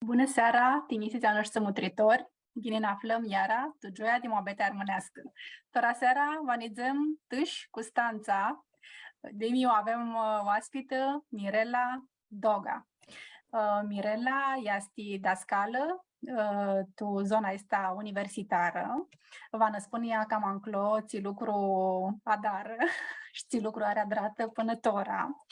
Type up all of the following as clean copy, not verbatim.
Bună seara, tinisiți noștri mutritori, gine ne aflăm iara, tu joia din moabete armânească. Tora seara vanizăm tâși cu stanța, de miu avem oaspită Mirela Doga. Mirela este dascală, tu zona asta universitară, va năspune ea cam anclo, ți lucru adar, și lucru are adrată până tora.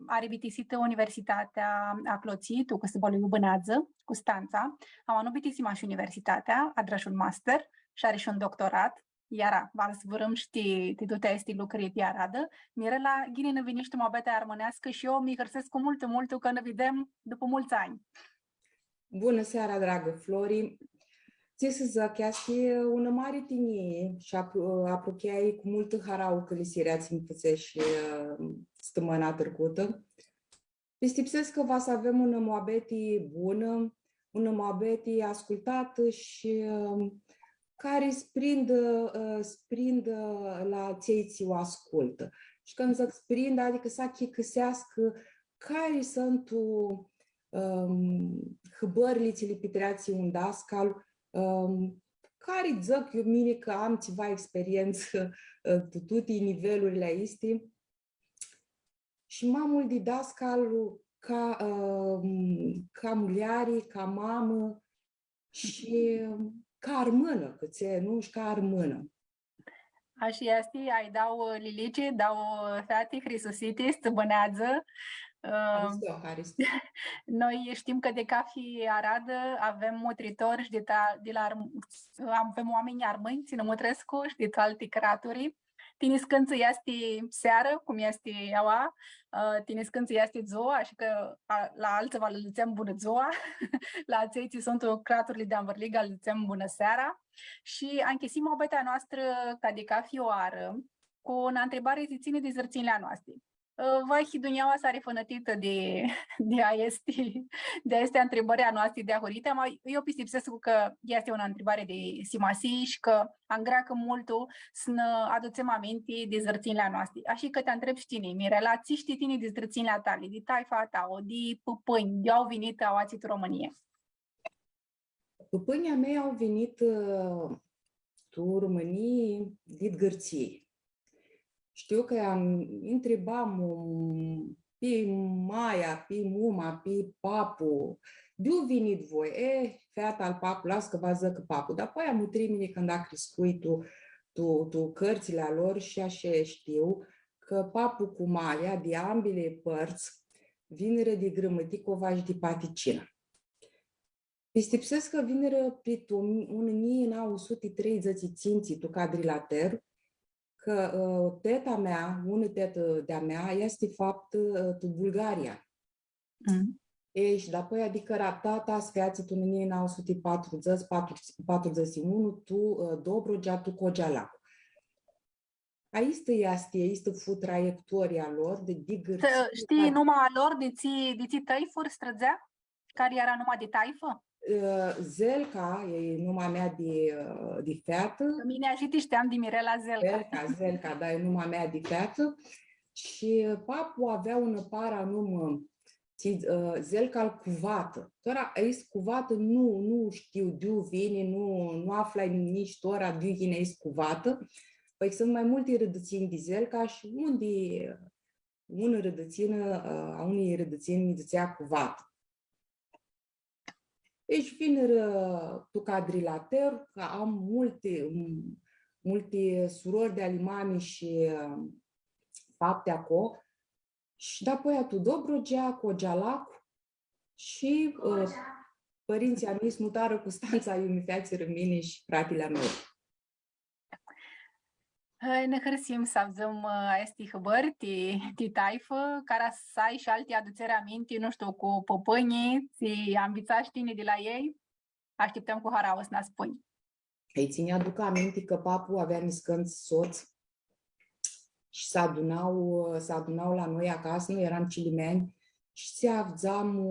Are bitisită Universitatea a Cloții, tu că se boli Bânează, cu stanța. Am anubitisima și universitatea, a un master și are și un doctorat. Iara, v-am zvârâm știi, titutea este lucrărit iaradă. Mirela, ghini ne viniște mă bete armânească și eu mi găsesc cu mult că ne vedem după mulți ani. Bună seara, dragă Flori! Ți să zic, este una mare tine și apropiai cu multă harau că li siriați în puțe și stămâna trecută. Stipsesc că va să avem una moabeti bună, una moabeti ascultată și care sprindă la ții o ascultă. Și când zic sprindă, adică să chicăsească care sunt hăbărlițele petreații un dascal, care zic eu mine că am ceva experiență cu toate nivelurile astea și mamul de dascal ca muliare, ca mamă și ca armână, că ție, nu? Și ca armână. Așa este, ai dau lilice, dau fete, Hrisusite, stăbânează. Noi știm că de Cafi Aradă avem motritori și avem oameni armâni, țină mutrescu și de alte craturi. Tiniscânță este seară, cum este aua, tiniscânță este zoa, și că la alții vă lățăm bună zoa, la ceiții sunt craturile de Amvărliga, lățăm bună seara. Și am chesit mobetea noastră ca de Cafi oară, cu o întrebare ce ține de zărținile noastre. Vai și duneaua s-a refănătită de a este întrebarea noastră de ahorite. Eu pisipsesc că este o întrebare de simasi și că am greacă multul să ne aducem aminte de zărținile noastre. Așa că te întreb și tine, Mirela, ți știi tine de zărținile tale, de taifa ta, de păpâni, de au venit au ațit România? Păpânii mei au venit tu România din Gărții. Știu că întrebam pe Maia, pe Muma, pe Papu, de-o venit voi? Fata al Papu, las că vă zic că Papu. Dar apoi am utrimine când a crescut tu cărțile a lor și așa știu că Papu cu Maia, de ambele părți, vineră de Grămăticova și de Paticină. Stipsesc că vineră pe 1930 ținții tu cadrilater, că teta mea, una tetă de-a mea, este fapt tu Bulgaria. Și apoi, adică ratata sfeață tu în 1941, tu Dobrogea, tu Cogelac. Aici este fu traiectoria lor de Gărții. Știi numai lor de ții taifuri străzea? Care era numai de taifă? Zelca e numai mea de feată. Mine ajută știam de Mirela Zelca, da, e numai mea de feată. Și Papu avea un par anume Zelca-l cuvată. Tora aici cuvată nu știu de-o vine, nu aflai nici tora de vine aici cuvată. Păi sunt mai multe rădățini de Zelca și una rădățină, a unei rădățini zicea cuvată. Deci vin tu cadrilater, că am multe surori de alimami și fapte acolo. Și apoi tu Dobrogea, Cogelac și părinții mei smutară cu stanța iumifiații rămine și fratele meu. Ne hărsim să avem este hăbări de taifă, care să ai și alte aducere aminte, nu știu, cu păpânii, ți ambițași tine de la ei? Așteptăm cu harau să ne spui. Ei ține aduc aminte că Papu avea miscânți soț și se adunau la noi acasă, noi eram cilimeni și se avzeam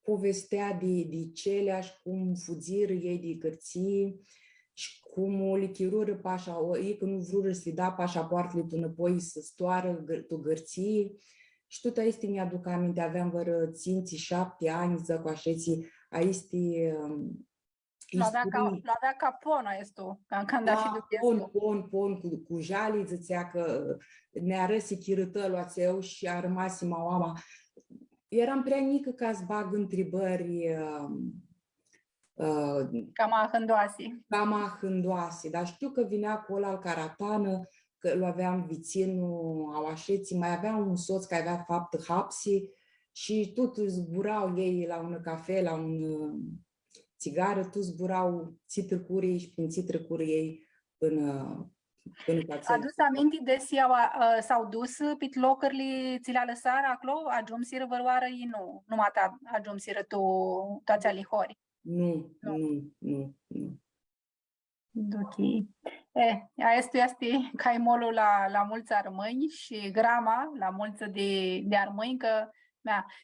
povestea de celeași, cum fuziră ei de Gărții și cum o lichirură pașa, ei că nu vrură să-i da pașapoartele tu înapoi să stoară tu Gărții Și tot aici mi-aduc aminte, aveam vără ținții 7 ani, zăcoașeții, aici Lo avea ca pona estu, când a și da, pon, cu jali, zățea că ne arăsi chirâtă luați eu și a rămas mama. Eram prea mică ca să bag întrebări cam ahândoase, dar știu că vinea cu ăla al caratană, că îl aveam viținul Auașeții, mai aveam un soț care avea fapt hapsi și tot zburau ei la un cafe, la un țigară, tu zburau țitrăcurii și prin țitrăcurii ei până Adus aminti de s-au dus pit locările ți le-a lăsat acolo? Ajumsiră văroară ei nu? Numai ta ajumsiră tu toți alihori? Nu. Duchi. Asta este caimolul la mulți armâni și grama la mulți de armâni, că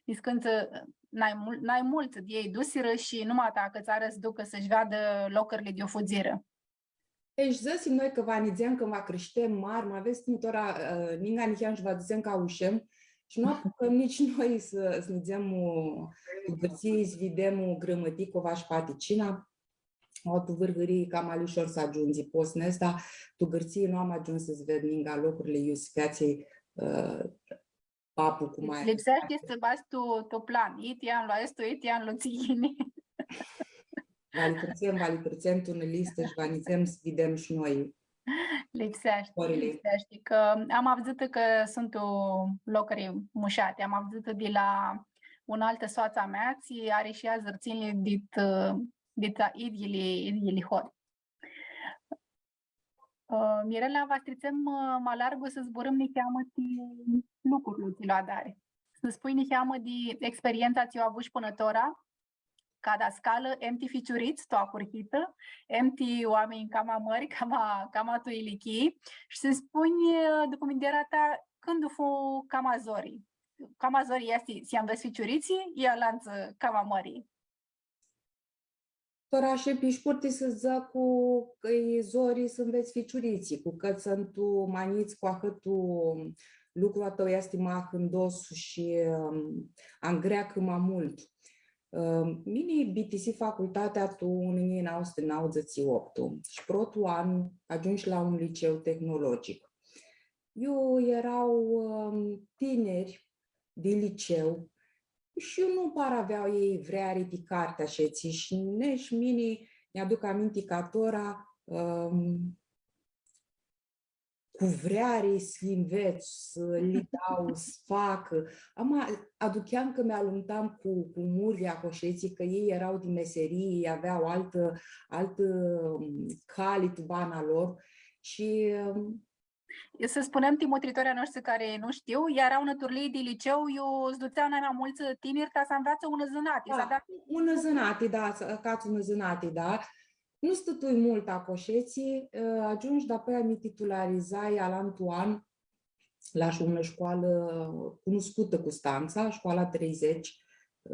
discânță n-ai mulți de ei dusiră și numai ta că ți-ară ducă să-și vadă locările de o fuziră. Deci zăsim noi că vanițem, că va crește mari, mai aveți tintora, ninga nicheam și va duzem ca ușem și nu apucăm nici noi să nizem o vârții, să vedem o grămăticova și paticina. O tu vârgării cam alișor să ajungi postnesc, dar tu gârții nu am ajuns să-ți ved ninga locurile iusifiației papul cu mai... Lipsește să bați tu plan. Itian la estu, itian lu țihini. Valitrățem tu în listă și vanițem să vedem și noi. Lipsește. Că am văzut că sunt locări mușate. Am văzut de la un altă soața mea, ți are și ea zărținile dit idili hori. Mirela, va strițăm mai largă să zburăm ni cheamă lucruri ți luadare. Să spui ni cheamă de experiența ți-o avut și până tora, ca da scală, emti ficiuriți, tu acurhită, emti oameni cam mări, cam tu ilichi, și să spuni după minderea ta când fu cam azorii. Cam azorii este, si am văzut ficiuriții, e lanță cam mării. Torașe pișpurti să ză cu că-i zorii să înveți ficiuriții, cu că sunt tu maniți cu ahătul lucrul tău este mai hândos și angreacă mai mult. Mini BTC facultatea tu unii n-au 8 și protul an ajungi la un liceu tehnologic. Eu erau tineri de liceu și eu nu par aveau ei vrea ridicartea și și neș mini mi-aduc aminte ca tora cu vreare să înveț, să li dau, să facă. Aduceam că mi-aluntam cu muria coșeții, că ei erau din meserie, ei aveau altă cali tubana lor și... Să spunem timotritorii noștri care nu știu, erau năturlii de liceu, eu îți duceam mai mulți tineri ca să învețe ună zânati. Da, ună zânati, da, cați ună zânati, da. Nu stătui mult a coșeții, ajungi, dar apoi mi titularizai alantul an la o școală cunoscută cu Stanța, școala 30,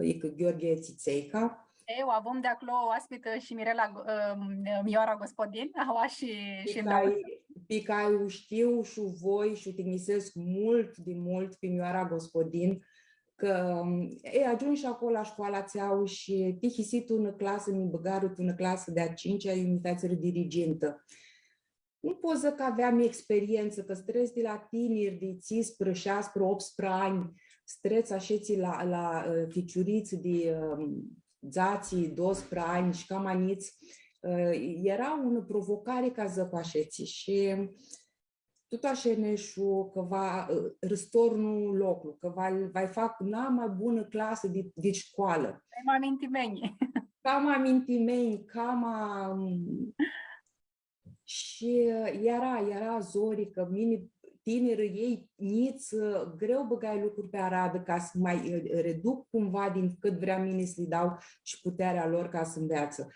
e că Gheorghe Țițeica. Eu avem de acolo aspită și Mirela Mioara Gospodin, aua și Picai știu și voi și utilisesc mult pe Mioara Gospodin, că ajungi acolo la școala ți-au și tihisit una clasă, mi băgarut una clasă de a 5-a, imitație dirigentă. Nu pot să că aveam experiență, că stres de la tineri de 15, 16, 18 ani, streț așeții la ficiuriți de zații 12 ani și cam aniți, era o provocare ca zăcoașeții și tot așa neșu că va răstornul locul, că vai fac mai bună clasă de școală. Cam amintimeni. Cam amintimeni, și era zori că mine tinerii ei nici greu băgai lucruri pe aradă ca să mai reduc cumva din cât vrea mine să-i dau și puterea lor ca să înveață.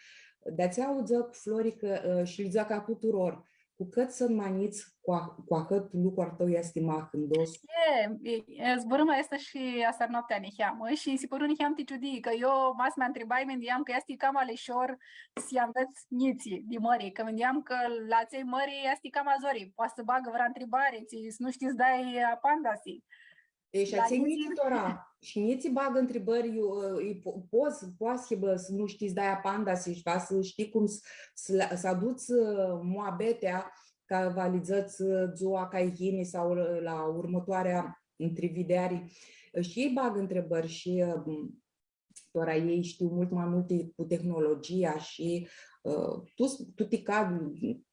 De-ați auză cu Florică și îl zic ca tuturor, cu cât sunt maniți, cu atât lucrul tău este mai hândos. Zburăm asta și asta noaptea niheamă și sipărul niheam ticiudi, că eu mas mea întrebai, mendiam că este cam aleșor să aveți niții de mării, că mendiam că la ței mării este cam azorii, poate să bagă vrea întrebare, să nu știți dai apandasi. Și ați nici tora. Și nici bagă întrebări, poți să nu știți de-aia panda, să știi cum să aduți moabetea ca valizați zoa ca ihini sau la următoarea întrevedere. Și ei bagă întrebări și tora ei știu mult mai multe cu tehnologia și tu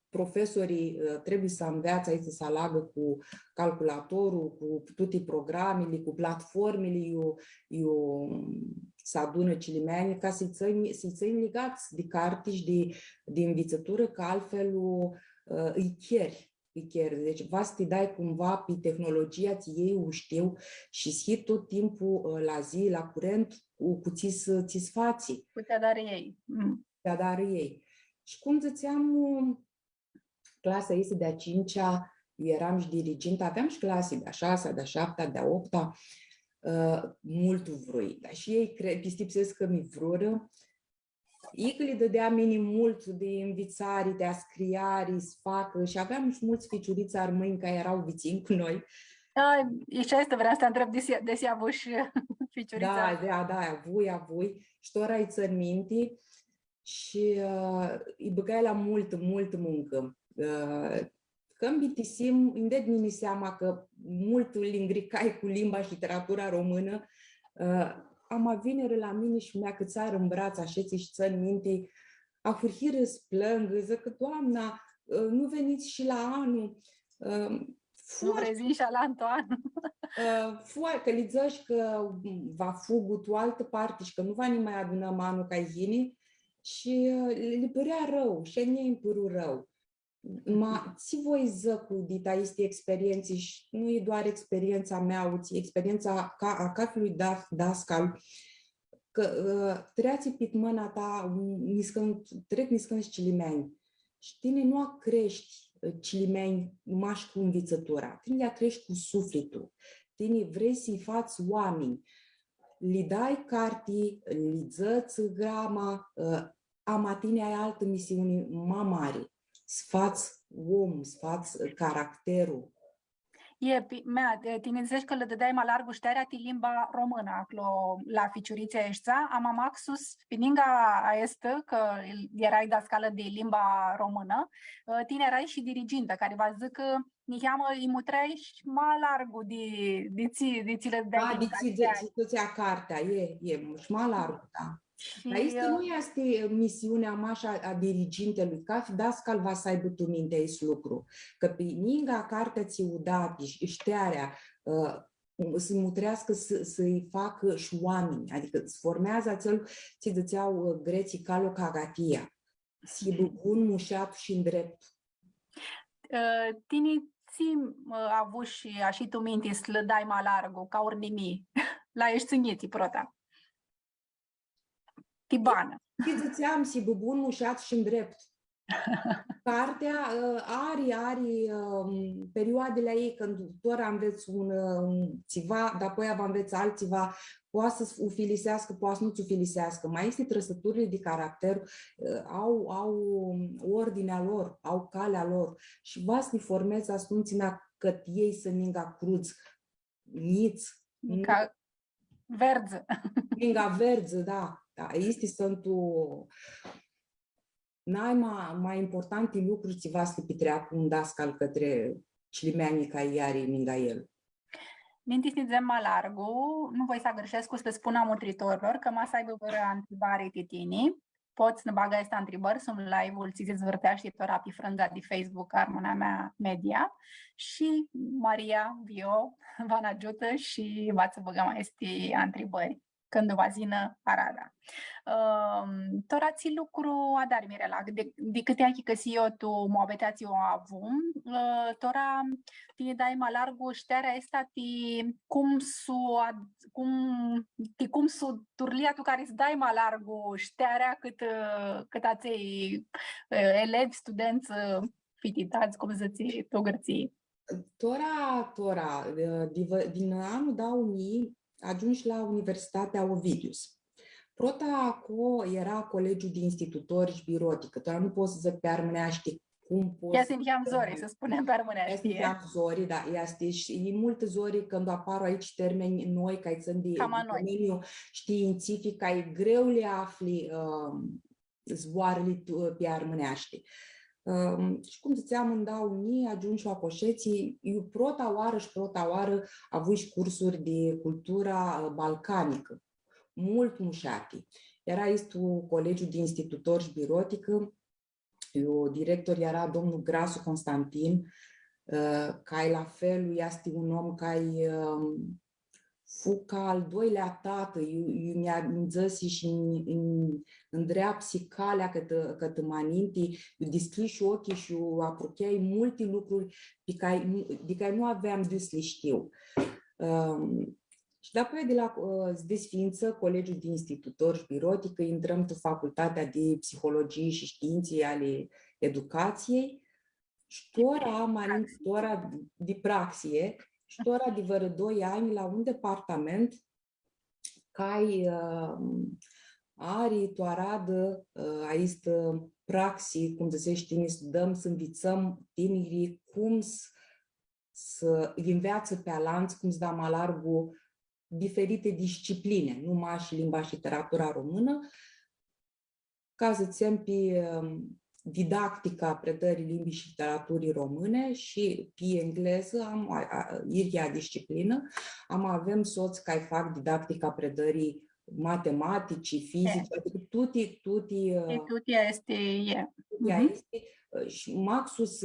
profesorii trebuie să învețe aici să alagă cu calculatorul, cu toate programele, cu platformele, să adună cilimeni ca să-i țin legați de carte și de învățătură, că altfel îi chieri. Deci, va să te dai cumva pe tehnologia, ei o știu și să tot timpul la zi, la curent, cu ți sfații. Cu te dar ei. Te dar ei. Și cum ziceam, clasa este de-a 5-a, eram și dirigent, aveam și clase de-a 6-a, de-a 7-a, de-a 8-a, mult vrui. Dar și ei stipsesc că mi vrură. Ei că le dădea minim mult de învățare, de a scriare, să facă și aveam și mulți ficiuriți armâini care erau vițini cu noi. Și asta vreau să te întreb, desi avuși ficiurița? Da, avui. Și tora îi țăr minte și îi băgai la multă muncă. Că îmi bitisim, îmi dă mine seama că mult îl îngricai cu limba și literatura română. Am avinere la mine și mi-a cățar în braț așeți și țăr minte, a furhiră să plâng, zic că, Doamna, nu veniți și la anul. Nu vrezi și la anul. Că li zici că va fugu tu altă parte și că nu va ni mai adunăm anul ca ihini și le părea rău și ne îmi păru rău. Ma ți voi zăcu dita este experienții și nu e doar experiența mea, ci experiența a cafului dascal, că treați pit mâna ta, trec niscând și cilimeni. Și tine nu a crești cilimeni numai cu învățătura, tine le crești cu sufletul, tine vrei să-i faci oameni, li dai cartii, li dăți grama, amatine ai altă misiune mai mare. Sfați om, sfați caracterul. Tine zici că le dădeai mai larg șterea ti limba română acolo la ficiuriția eșța, am maxus pininga aestă, că erai dascală de limba română, tine erai și dirigintă, care va zic că niheamă îi mutreai și mai largul de țile de situația cartea, e și mai larg, da. Dar este nu este misiunea mașa a dirigintelui, ca dascal va să aibă tu minte aici lucru. Că pe ninga cartea ți-o dati, ștearea, să mutrească să-i facă și oameni, adică îți formează acel, ți dățeau greții calocagatia, să-i bun mușat și îndrept. Tine ți-am avut și așa tu minte să le dai mai largul, ca ori nimic, la ești ținiti prota. Tibană. Ți-am si bun mușat și îndrept. Cartea are perioadele ei când doar înveți un ceva, dar apoi va înveți altceva, poate să ufilisească, poate să nu ufilisească. Mai este trăsăturile de caracter, au ordinea lor, au calea lor și va să-i formezi astunțimea cât ei să ninga cruz, niți. Ca verdză. Ninga verdză, da. Este sunt mai importante lucruri ți va să petreacă un dascal către cilimanii ca iari minga el. Mintiți zem mai largu, nu voi să greșesc cu să spună mutritorilor că ma să aibă vreo întrebare titini. Poți să baga asta întrebări, sunt live-ul, ți se zvârteaște tora pe frânga de Facebook Armona mea media și Maria Vio vă ajută și v-ați băga mai este întrebări când va zină Arada. Tora ți lucru adar Mirela, de câte ani că si eu tu moabetați o avum, tora tine dai mai largu șterea asta cum su turlia tu care îți dai mai largu șterea cât aței elevi, studenți, fititați, cum zici, tu gărții. Tora, din anul 2000 ajungi la Universitatea Ovidius. Prota acolo era colegiul de institutori și birotică. Tora nu poți să zic pe armâneaște cum poți... Ia să-mi zori, să spunem pe românești. Ia zori, da, este și multe zori când apar aici termeni noi, care sunt de domeniul științific, care e greu le afli zboarele pe armânești. Și cum ziceam, în da unii, ajungi la coșeții, eu prota oară avut și cursuri de cultura balcanică, mult mușati. Era este un colegiu de institutori și birotică, director era domnul Grasu Constantin, care la fel este un om care fu ca al doilea tată, mi-a zis și îndreapsi calea către maninti, deschis ochii și apropiai multe lucruri de care nu aveam de să le știu. Și apoi de la desființă, Colegiul de Institutori și Birotică, intrăm în Facultatea de Psihologie și Științe ale Educației, ștora de praxie, ștora de vreo 2 ani la un departament care are toaradă, aici praxii, cum zicește, să învățăm tinerii cum să înveață pe lanț, cum să dăm alargul diferite discipline, numai și limba și literatura română, ca să ținem pe didactica predării limbii și literaturii române și pe engleză, iria disciplină, avem soți care fac didactica predării matematicii, fizice, adică tutti este, și maxus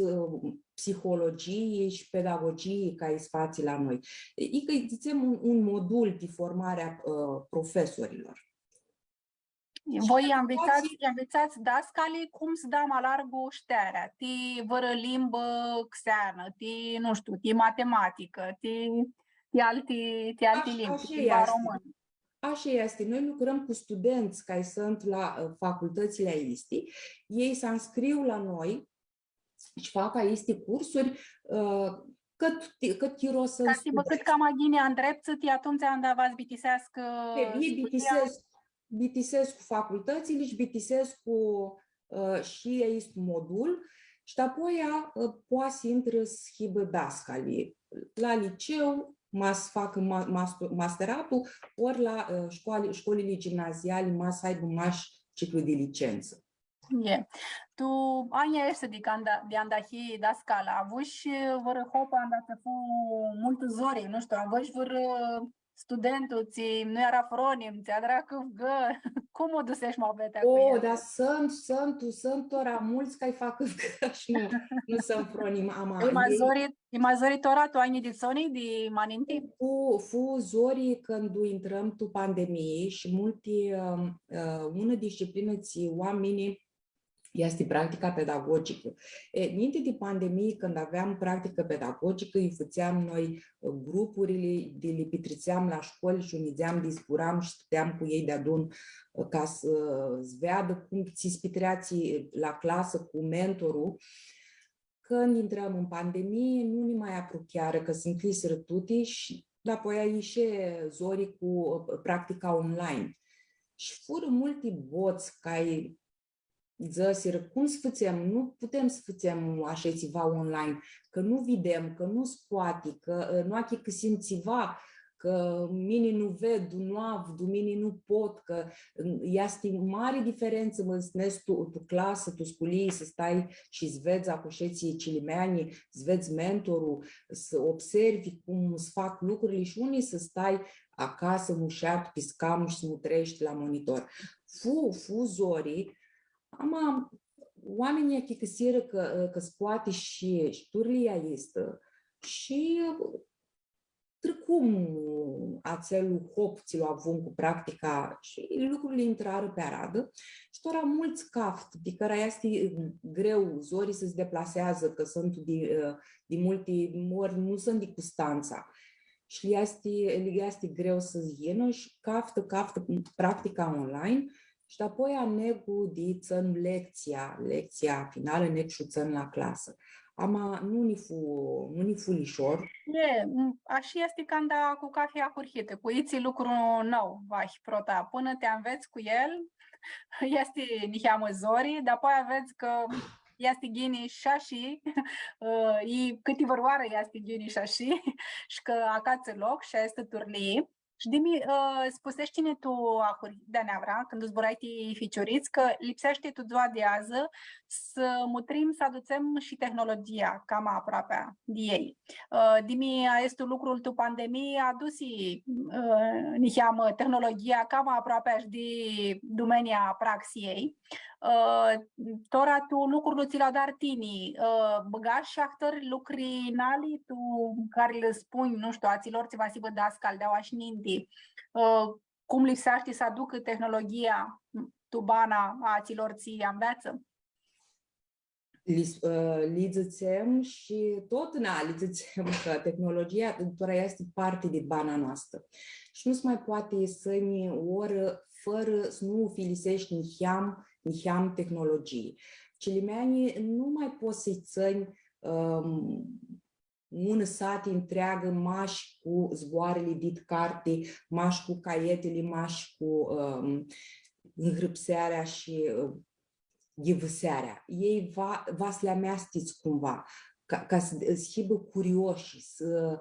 psihologiei și pedagogiei ca spații la noi. E că zicem un modul de formare a profesorilor. Voi învățați dascalii cum să dăm alargul șterea, ti vără limbă xeană, ti, nu știu, ti matematică, ti alte limbi, limba română. Așa este. Noi lucrăm cu studenți care sunt la facultățile aici. Ei se înscriu la noi și fac aici cursuri cât tiros să cât ca magine îndrepți, atunci andavați bitisească bitisesc cu facultățile și bitisesc cu și aici modul și apoi poate să intră schibă dascalii. La liceu să facă masteratul, ori la școlile gimnaziale să aibă ciclu de licență. Tu ania este de andahi dascala, avuși vără hopa andată fu mult zori, nu știu, avuși vără studentul, nu era fronim, ți-a dracu gă, cum o dusești mobete cu el? Dar sunt ora mulți care fac gă și nu sunt fronim. E mai zori tora tu ai ediționii de maninti? Fu zori când intrăm tu pandemie și multe, una disciplină ți oamenii este practica pedagogică. Înainte de pandemie, când aveam practică pedagogică, îi făceam noi grupurile, le petrițeam la școli și unideam, discuram și stăteam cu ei de adun ca să vadă cum ți spitreați la clasă cu mentorul. Când intrăm în pandemie, nu ne mai apropiară, că sunt închiseră tuti și apoi a ieșit zori cu practica online. Și fură multe boți care zăsiră, cum să facem? Nu putem să facem așa ceva online, că nu vedem, că nu se poate, că nu achi că simțiva, că mine nu ved, nu av, mine nu pot, că este mare diferență, mă spuneți tu clasă, tu sculii, să stai și să vezi acușeții cilimeanii, să vezi mentorul, să observi cum se fac lucrurile și unii să stai acasă mușat pe scam și să nu trăiești la monitor. Fu zorii, oamenii că căsiră că poate și turlia este și trecum acel hop ți l-a avut cu practica și lucrurile intrară pe aradă și tora mulți caft, de care este greu zorii să se deplasează, că sunt de multe ori nu sunt de Constanța și le este greu să vină și caftă practica online. Și apoi anegu de țăn lecția finală, neg și țăn la clasă. Nu ni fu lișor. Așa este când cu cafea curhită, cu iții lucru nou, prota. Până te înveți cu el, este niheamă zorii, dar apoi aveți că Jasti gini šaši, i câte văroare jasti gini šaši, și că acață loc și este turli. Și dimi, spusește-ne tu, de neavra, când zburai ficioriți, că lipsește tu doar de azi să mutrim, să aducem și tehnologia cam aproape de ei. Dimi, este lucrul tu pandemie, adusi niheamă tehnologia cam aproape de domenia praxiei. Tora tu lucrul ți la dar tini, băgași și actori lucri nali, tu care le spui, nu știu, aților ți va si dascal, de-au așninti, cum lipsește să aducă tehnologia tu bana aților ți înveță? Lidzățem și tot lidzățem că tehnologia este parte din bana noastră. Și nu se mai poate să-ni oră fără să nu filisești niheam tehnologii. Cilimeanii nu mai poți să-i țăni un sat întreagă mași cu zboarele dit carte, mași cu caietele, mași cu înhrăpsearea și ghivăsearea. Ei va să le amesteți cumva, ca să schibă curioși, să...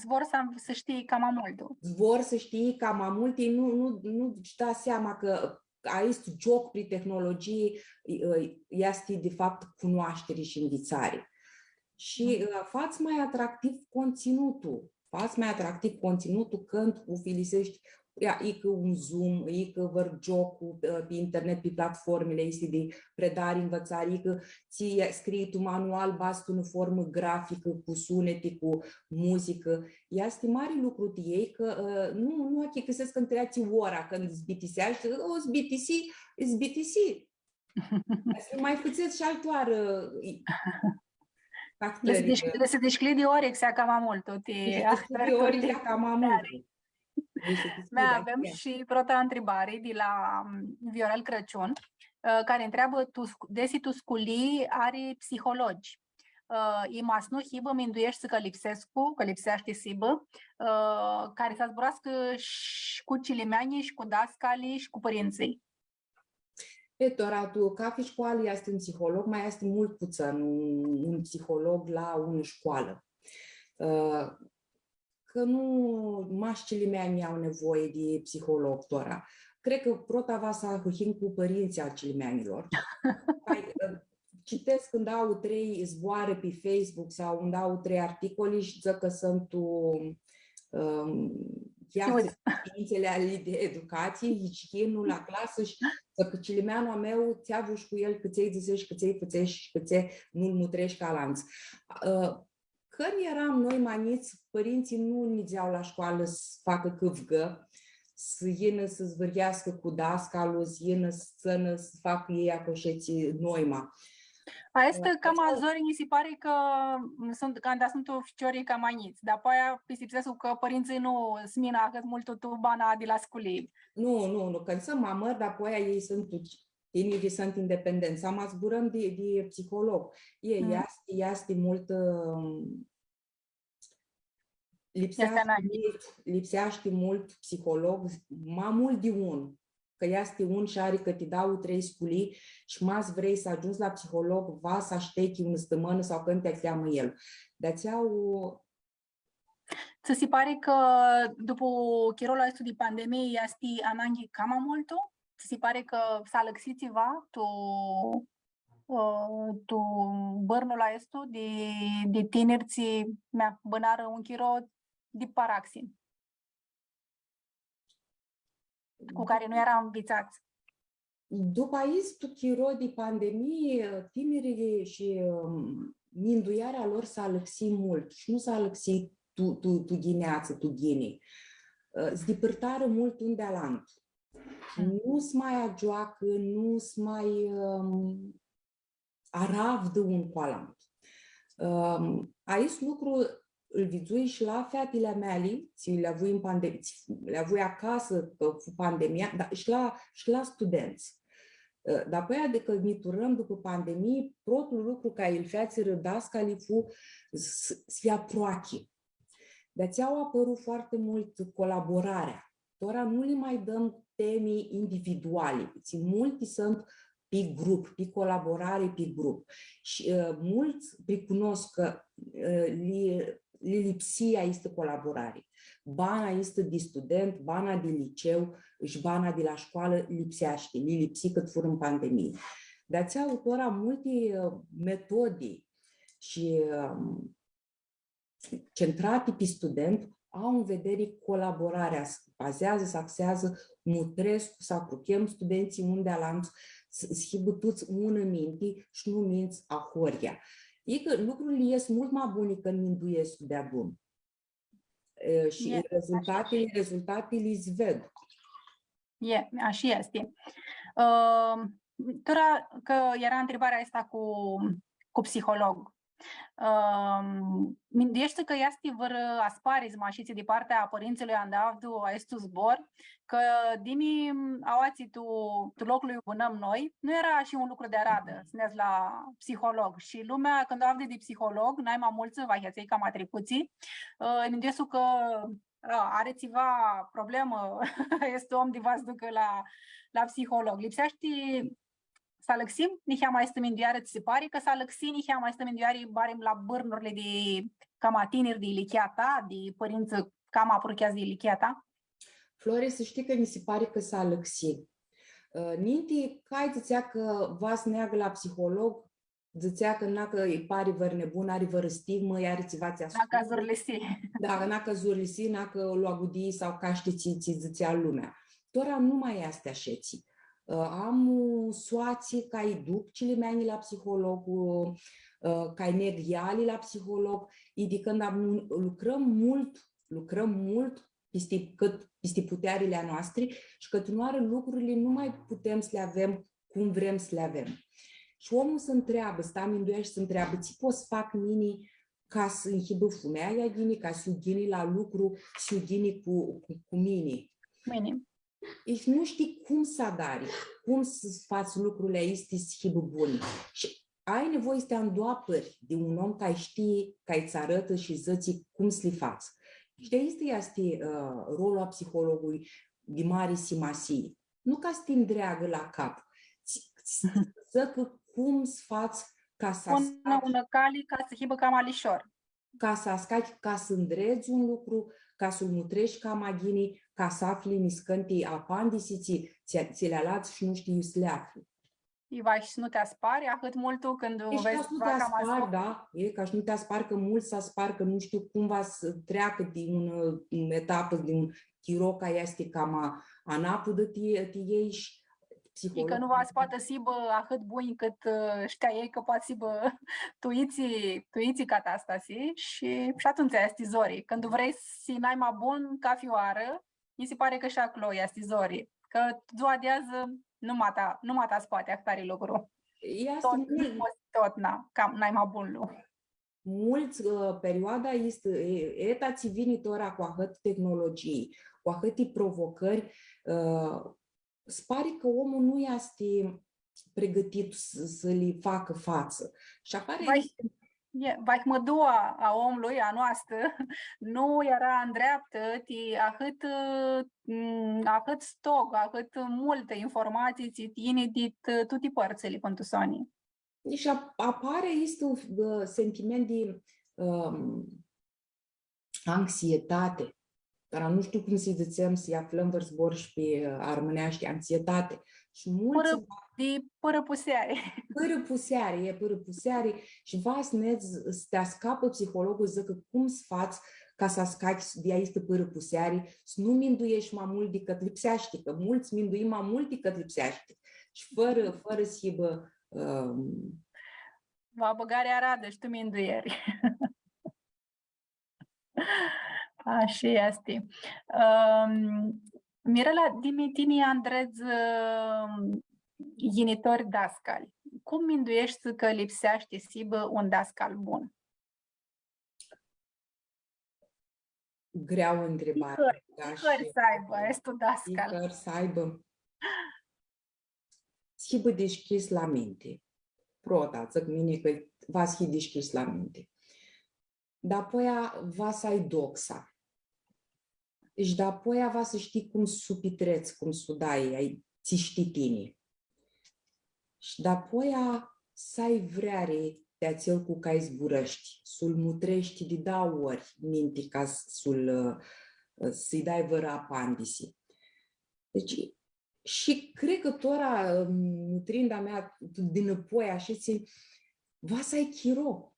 Vor să știi cam mai mult. Vor să știi cam mai mult, ei nu-și da seama că aici joc prin tehnologie este de fapt cunoaștere și învățare. Și faci mai atractiv conținutul când utilizești e că un Zoom, e că workshop pe internet, pe platformele este de predare, învățare, e că ți scrii tu manual, bați în formă grafică, cu sunete, cu muzică. Este mare lucru de ei că nu că găsesc întreați ora când zbitisești, o zbitisi. Să mai făceți și altoară. Le se desclidi ori cam mai mult. Mai avem și prota întrebare de la Viorel Crăciun, care întreabă, desi tu sculi are psihologi. I masnu hibă minduiești că lipsește sibă, care să zburască și cu cilimeanii și cu dascalii și cu părinții. Tu, ca fi școală, este un psiholog, mai este mult puțin un psiholog la o școală. Că nu mașcile mea au nevoie de psiholog, Tora. Cred că prota va să hăhim cu părinții acilimeanilor. Citesc când au 3 zboare pe Facebook sau când au 3 articole și zic că sunt științele ale de educație, higienul la clasă și că cilimeanul meu ți-avuși cu el că ți-ai zisești, că ți-ai fățești, că ți-ai nu-l mutrești ca lanț. Când eram noi maniți, părinții nu ne deau la școală să facă câvgă, să ienă să zvârghească cu dascalul, să ienă să facă ei acoșeții noima. Asta cam azori mi se pare că sunt oficiorii cam maniți, dar apoi pisipsesul că părinții nu smina că mult tu bana de la sculii. Nu, când sunt mamări, dar apoi ei sunt tinerii sunt independenți. Am zburăm de psiholog. Este mult lipsește mult psiholog, mai mult de un. Că este un și are că te dau 3 sculii și mai vrei să ajungi la psiholog, va să aștechi un stămână sau când te cheamă el. Ți se pare că după chirolul ăsta de pandemie este ananghi cam multul? Ți se pare că s-a lăxit ceva tu bărnul ăsta de tineri ți bănară un chiro de paraxin cu care nu eram învățați? După aici, chiro de pandemie, tinerii și minduiarea lor s-a lăxit mult și nu s-a lăxit tu ghineață, tu ghinii. Zdepărtară mult un de alant. Nu-s mai ajoacă, nu-s mai aravdă un cu alant. Aici lucru îl vizui și la fetele mele, le avui acasă cu pandemia, dar și la studenți. Dar apoi, adică ne turăm după pandemie, protul lucru ca el feați rădascali fu să aproache. De aceea au apărut foarte mult colaborarea. Doar nu le mai dăm teme individuale. Multe sunt pe grup, pe colaborare, pe grup. Și mulți recunosc că li lipsia este colaborare. Bana este de student, bana de liceu și bana de la școală lipsește, li lipsi cât fur în pandemie. De aceea autora multe metode și centrate pe student au în vedere colaborarea, se axează, nutresc să apropiem studenții unde alanț, să toți ună minte și nu minți a horia. E că lucrurile ies mult mai bune când minduiesc de-a bun. Și rezultatele îți ved. Așa este. Că era întrebarea asta cu psiholog. Mindește că este vor aspari zmașiții de partea părințilui andavdu a estu zbor, că dimi aoații tu locului bunăm noi, nu era și un lucru de aradă, spuneți la psiholog. Și lumea, când avde de psiholog, n-ai mai mulți vahiaței ca matricuții, mindește că are ceva problemă, este om de vas ducă la psiholog. Lipsește să lăxim, nihea mai este mindoiară, ți se pare că să lăxim, nihea mai este mindoiară, barem la bârnurile de cam tineri de ilichea ta, de părinți cam aprucheați de ilichea ta? Flore, să știi că mi se pare că s-a lăxit. Ninti, cai zicea că vas neagă la psiholog, zicea că n-acă îi pare văr nebun, are văr stigmă, are țivația asupra. N-acă zurlisi. Da, n-acă zurlisi, n-acă lua gudii sau caște ți zicea lumea. Tora nu mai este așeții. Am soații ca îi duc cele mei la psiholog, ca îi neghiali la psiholog, când lucrăm mult peste puterile noastre și că tunoară lucrurile nu mai putem să le avem cum vrem să le avem. Și omul se întreabă, stă aminduia și se întreabă, ți poți fac mine ca să înhibă fumeaia gini, ca să ghini la lucru, să ghini cu mine. Și nu știi cum să adari, cum să faci lucrurile astea să fie bune. Și ai nevoie să te îndoapări de un om care știe, care îți arătă și zice cum să le faci. Și de aici este rolul psihologului de mare simasie. Nu ca să te îndreagă la cap, zică cum să faci ca să Una cali ca să hibă cam alișor. Ca să ascaci, ca să îndregi un lucru, ca să-l nutrești ca maghinii, ca să afli niscântii apandisiții, ți le alați și nu știi să le afli. Iva și nu te aspari, atât multul când vezi cam aspar, da, e ca și nu te aspar, că mult să aspar, că nu știu cum va să treacă din etapă, din chiroca este cam anapă de ti și psiholog. Și că nu va poate sibă atât buni cât știa ei că poate sibă tuiții catastasi și atunci este zori. Când vrei să n-ai mai bun ca fioară, mi se pare că și acolo este zori. Că ziua de azi nu mata spate actare lucru. Tot n-ai mai bun lucru. Mulți perioada este eta ți vine tora cu atât tehnologii, cu atâte provocări, se pare că omul nu este pregătit să le facă față. Și apare Vahmădua a omului, a noastră, nu era în dreaptă, atât stoc, atât multe informații țitine de toate părțile pentru Sony. Și apare este un sentiment de anxietate. Dar nu știu cum să zicem, să-i aflăm vărzbor și pe armâneaște, anxietate. Și mulți... Părăpuseare. Părăpuseare. Și vas să te scapă psihologul, zică cum să faci ca să scapi de aici de părăpuseare, să nu minduiești mai mult decât lipsește, că mulți minduim mai mult decât lipsește. Și fără să aibă... Va băgare aradă și tu minduieri. Așa este. Mirela, Dimitini Andrez, genitori dascali. Cum minduiești că lipsește sibă un dascal bun? Grea o întrebare. Ticări să aibă, este un dascal. Ticări să aibă. Sibă deschis la minte. Prota, zic mine că va fi deschis la minte. Dar apoi va să ai doxa. Și de apoi va să știi cum să supitreți, cum să dai, ți știi tine. Și dapoi să-i vreare de acel cu care zburăști, sul mutrești de dau ori minti ca să-i dai vără apandisi. Deci, și cred că tora, nutrinda mea din poia și ți va să ai chiro.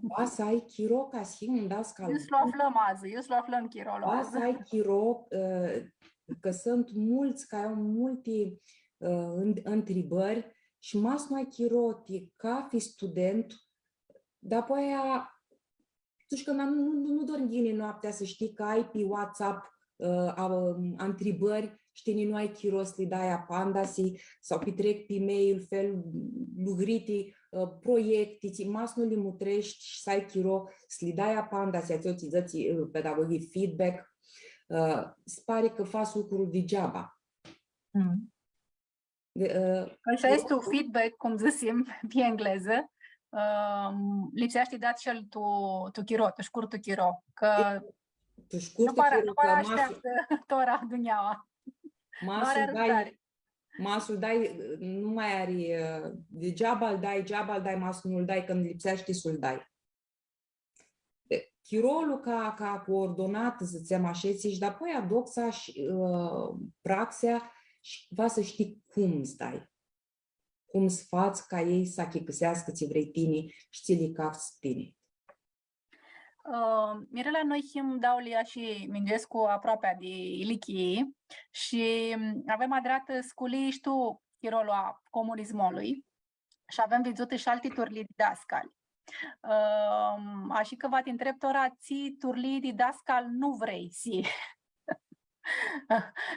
Va să ai chiro ca și un dascal. Eu să-l aflăm azi, eu să-l aflăm chirolul Va azi. să ai chiro, că sunt mulți care au multe întrebări și mas nu ai chiroti ca fi student, dar apoi tu știi că nu dormi din noaptea să știi că ai pe WhatsApp întrebări, știi, nu ai chiros li dai apandasi sau pe trec pe mail fel lugriti proiecti, mas nu li mutrești și să ai chiro să li dai apandasi, ați dați pedagogii feedback, se pare că faci lucruri degeaba. Așa este un feedback, cum zicem pe engleză, lipsește dat și el tu chiro, tu șcur tu chiro, că nu para așteaptă tora duniaua. Masul dai, nu mai are, degeaba îl dai, masul nu îl dai, când lipsește să-l dai. Chirolul ca coordonat, să-ți amașeți și apoi adoxa și praxea și va să știi cum stai. Cum să faci ca ei să achicăsească ți vrei tine și ți li cafți tine. Mirela, noi îmi dau lia și Mingescu aproape de ilichii și avem adreată sculii și tu chirolul a comunismului și avem vizut și alte turli dascali. Așa că va te întreb tora, ți turli de dascal nu vrei, si.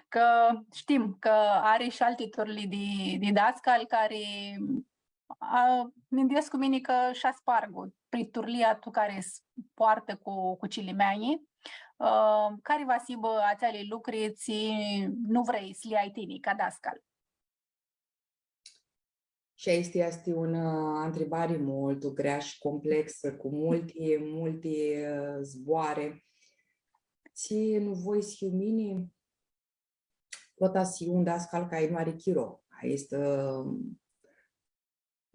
Că știm că are și alte turli de dascal care mindesc cu mine că și-a spargut prin turlia tu care poartă cu cilimeanii, care va sibă ațele lucruri ți nu vrei să le ai tine ca dascal. Și este o întrebare mult grea și complexă, cu multe zboare. Ți nu voi să mine pot asi un dascal care nu are chiro. Este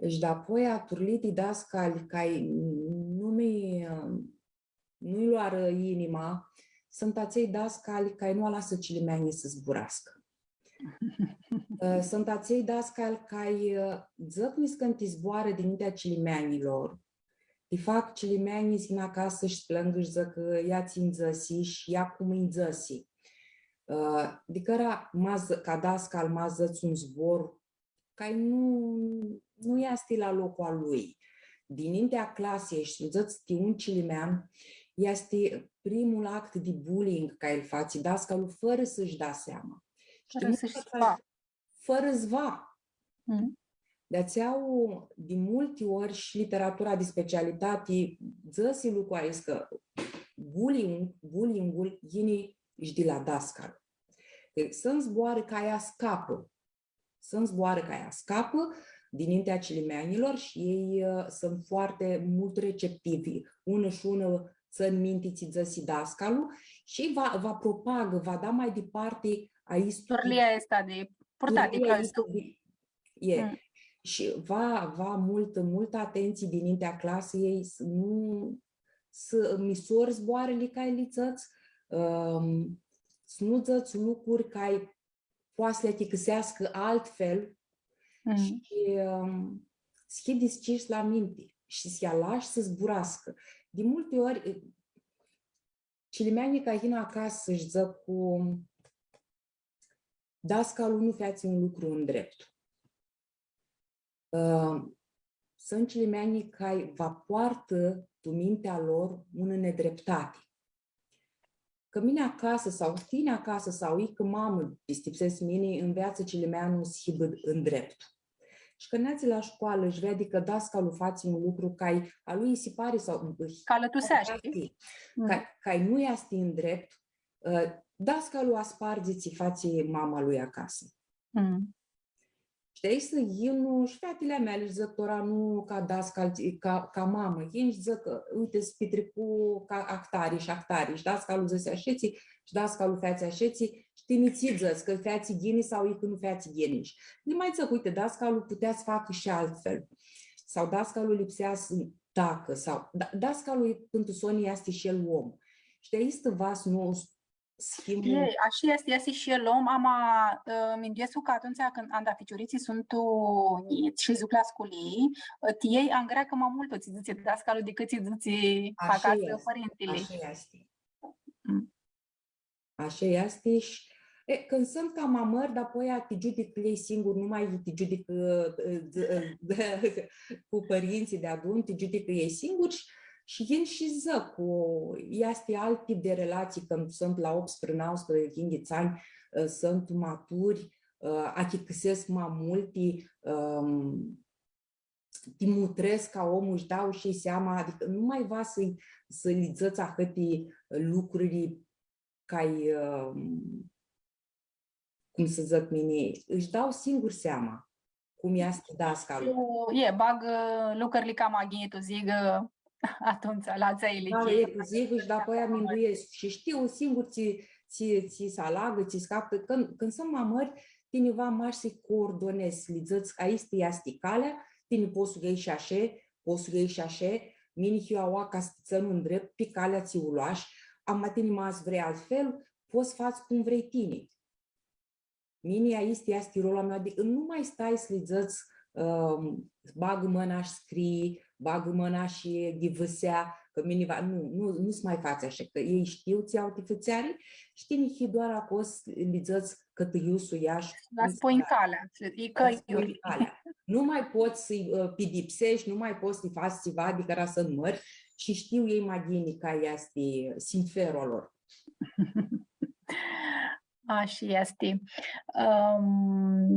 și dapoi a turliti dascali care nu-i luară inima, sunt acei dascali care nu lasă cilimeanii să zburască. Sunt acei dascali care zăcnis când te zboară din mintea cilimeanilor. Te fac cilimeanii sin acasă și plâng și zic că ia ți-n zăsi și ia cum îi zăsi. Adică ca dascal m-a zăți un zbor care nu este la locul lui. Din mintea clasei și zăți un cilimean este primul act de bullying care îl faci dascalul fără să-și da seama. Fără zva. De-ațeau, de multe ori, și literatura de specialitate zăsi lucru aici că bullying-ul yini și de la dascal. Să-mi zboară ca ea scapă. Să-mi zboară ca ea scapă din mintea cilimeanilor și ei sunt foarte mult receptivi. Ună și ună să-mi mintiți zăsi dascalul și va propagă, va da mai departe aici. Turlia asta de purtat de călscă. Și va multă atenție din mintea clasei să misori zboarele ca lițăți, să nu zăți lucruri care poate să le ticăsească altfel și să desciși la minte și să-i lași să zburască. De multe ori, cilimeanii ca vin acasă să-și ză cu dascalul nu fați un lucru în dreptul. Sunt cilimeanii care vă poartă tu mintea lor una nedreptate. Că mine acasă sau tine acasă sau ei că mamă distipsesc mine în viață cilimeanul schibă în dreptul. Și când neați la școală își vede că dascalul face un lucru care a lui se pare sau care nu este în drept, dascalul a sparge ți face mama lui acasă. Și de aici să inu și fetele mele și zic, tora nu ca dascal, ca mamă. Ei zic că, uite, se petrecu ca actari, și dascalul zăse așeții, și dascalul feții așeții, și tiniții zăs, că feții ghini sau ei că nu feții ghini. Le mai zic, uite, dascalul putea să facă și altfel. Sau dascalul lipsea să tacă, sau dascalul pentru Sonia este și el om. Și de aici să vas nu schimbul. Așa este și el om, mi-ndiesu că atunci când andaficioriții sunt uniți și zuc la sculii, ei angreacă mai mult ți zice dascalul decât ți zice acasă părintele. Așa este. Așa este și când sunt ca mamări, dar apoi te judic ei singur, nu mai te judic cu părinții de adun, te judică ei singuri și ei și zic, este alt tip de relații când sunt la 18-19 ani, sunt maturi, achicăsesc mai mult, te mutresc ca omul, își dau și seama, adică nu mai va să-i zăți ahătii lucruri ca-i, cum să zic mine, își dau singur seama cum este dascalul. Bag lucrurile cam aghitu, zigă atunci, la țăile. Da, e cu zigă și după aia minduiesc și știu singur ți se alagă, ți scapă. Când sunt mamări, tine va mai să-i coordonezi, li zici, aici este calea, tine poți să iei și așa, poți să iei și așa, mine eu ca să ți în drept, pe calea ți o lași, am tine mai vrei altfel, poți să faci cum vrei tine. Mine aici este rolul meu, adică nu mai stai să le zici, bagă mâna și scrii, bagă mâna și divăsea, că mine va, nu-ți mai faci așa, că ei știu, ți iau tifățeare și tine și doar acolo le zici că te iusu iași. La spui în calea, Nu mai poți să-i pedipsești, nu mai poți să-i faci ceva, adică era să mări și știu ei magini ca este simferul lor. Așa este.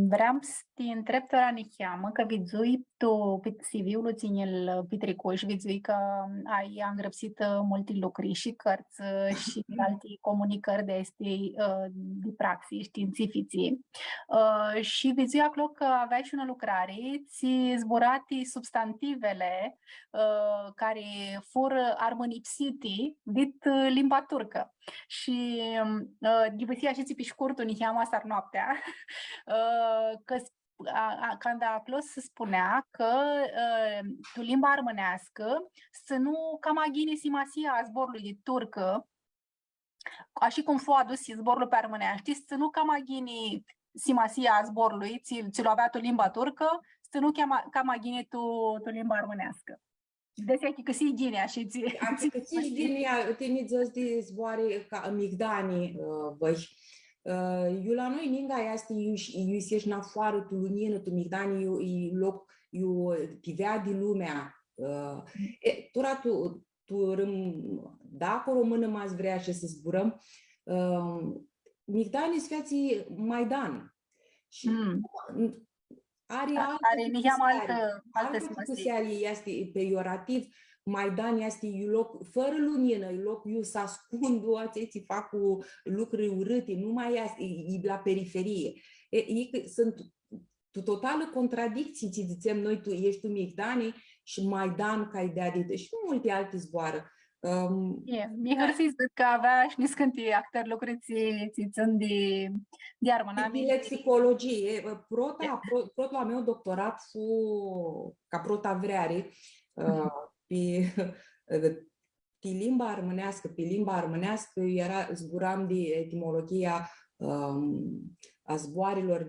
Vreau să te întreb tora ne cheamă, că vizui tu CV-ul ține-l Pitricu și vizui că ai îngrăpsit multe lucruri și cărți și alte comunicări de praxi științifice. Și vizui acolo că aveai și una lucrare, ți zburati substantivele care fură armonipsite dit limba turcă. Și divăsia și ți scurtul ni cheamă asta noaptea, că când a aplos se spunea că tu limba armânească să nu cam aghine simasia a zborului de turcă, așa cum f-a adus zborul pe armâneaști, să nu cam aghine simasia a zborului, ți-l avea tu limba turcă, să nu cam aghine tu limba armânească. De seama că si gine așa ți. Adică ți gine, tine zăți de zboare ca migdani, băi. Eu la noi ninga este eu ieși în afară tu lumină, tu migdani eu loc eu pivea de lumea. Tu dacă o română mai vrea și să zburăm, migdani sfeții Maidan. Și are altă serie, este peiorativ. Maidan este un loc fără lumină, un loc eu să ascund, ți fac cu lucruri urâte, nu mai este la periferie. Sunt totală contradicții, ți zicem noi, tu ești un Migdani și Maidan ca idea de și multe alte zboară. Mi hărsiți că avea și niscânti actor lucruri ți țin de armănami. De psihologie. Protul meu doctorat ca protavreare pe limba armânească, zburam de etimologia a zboarelor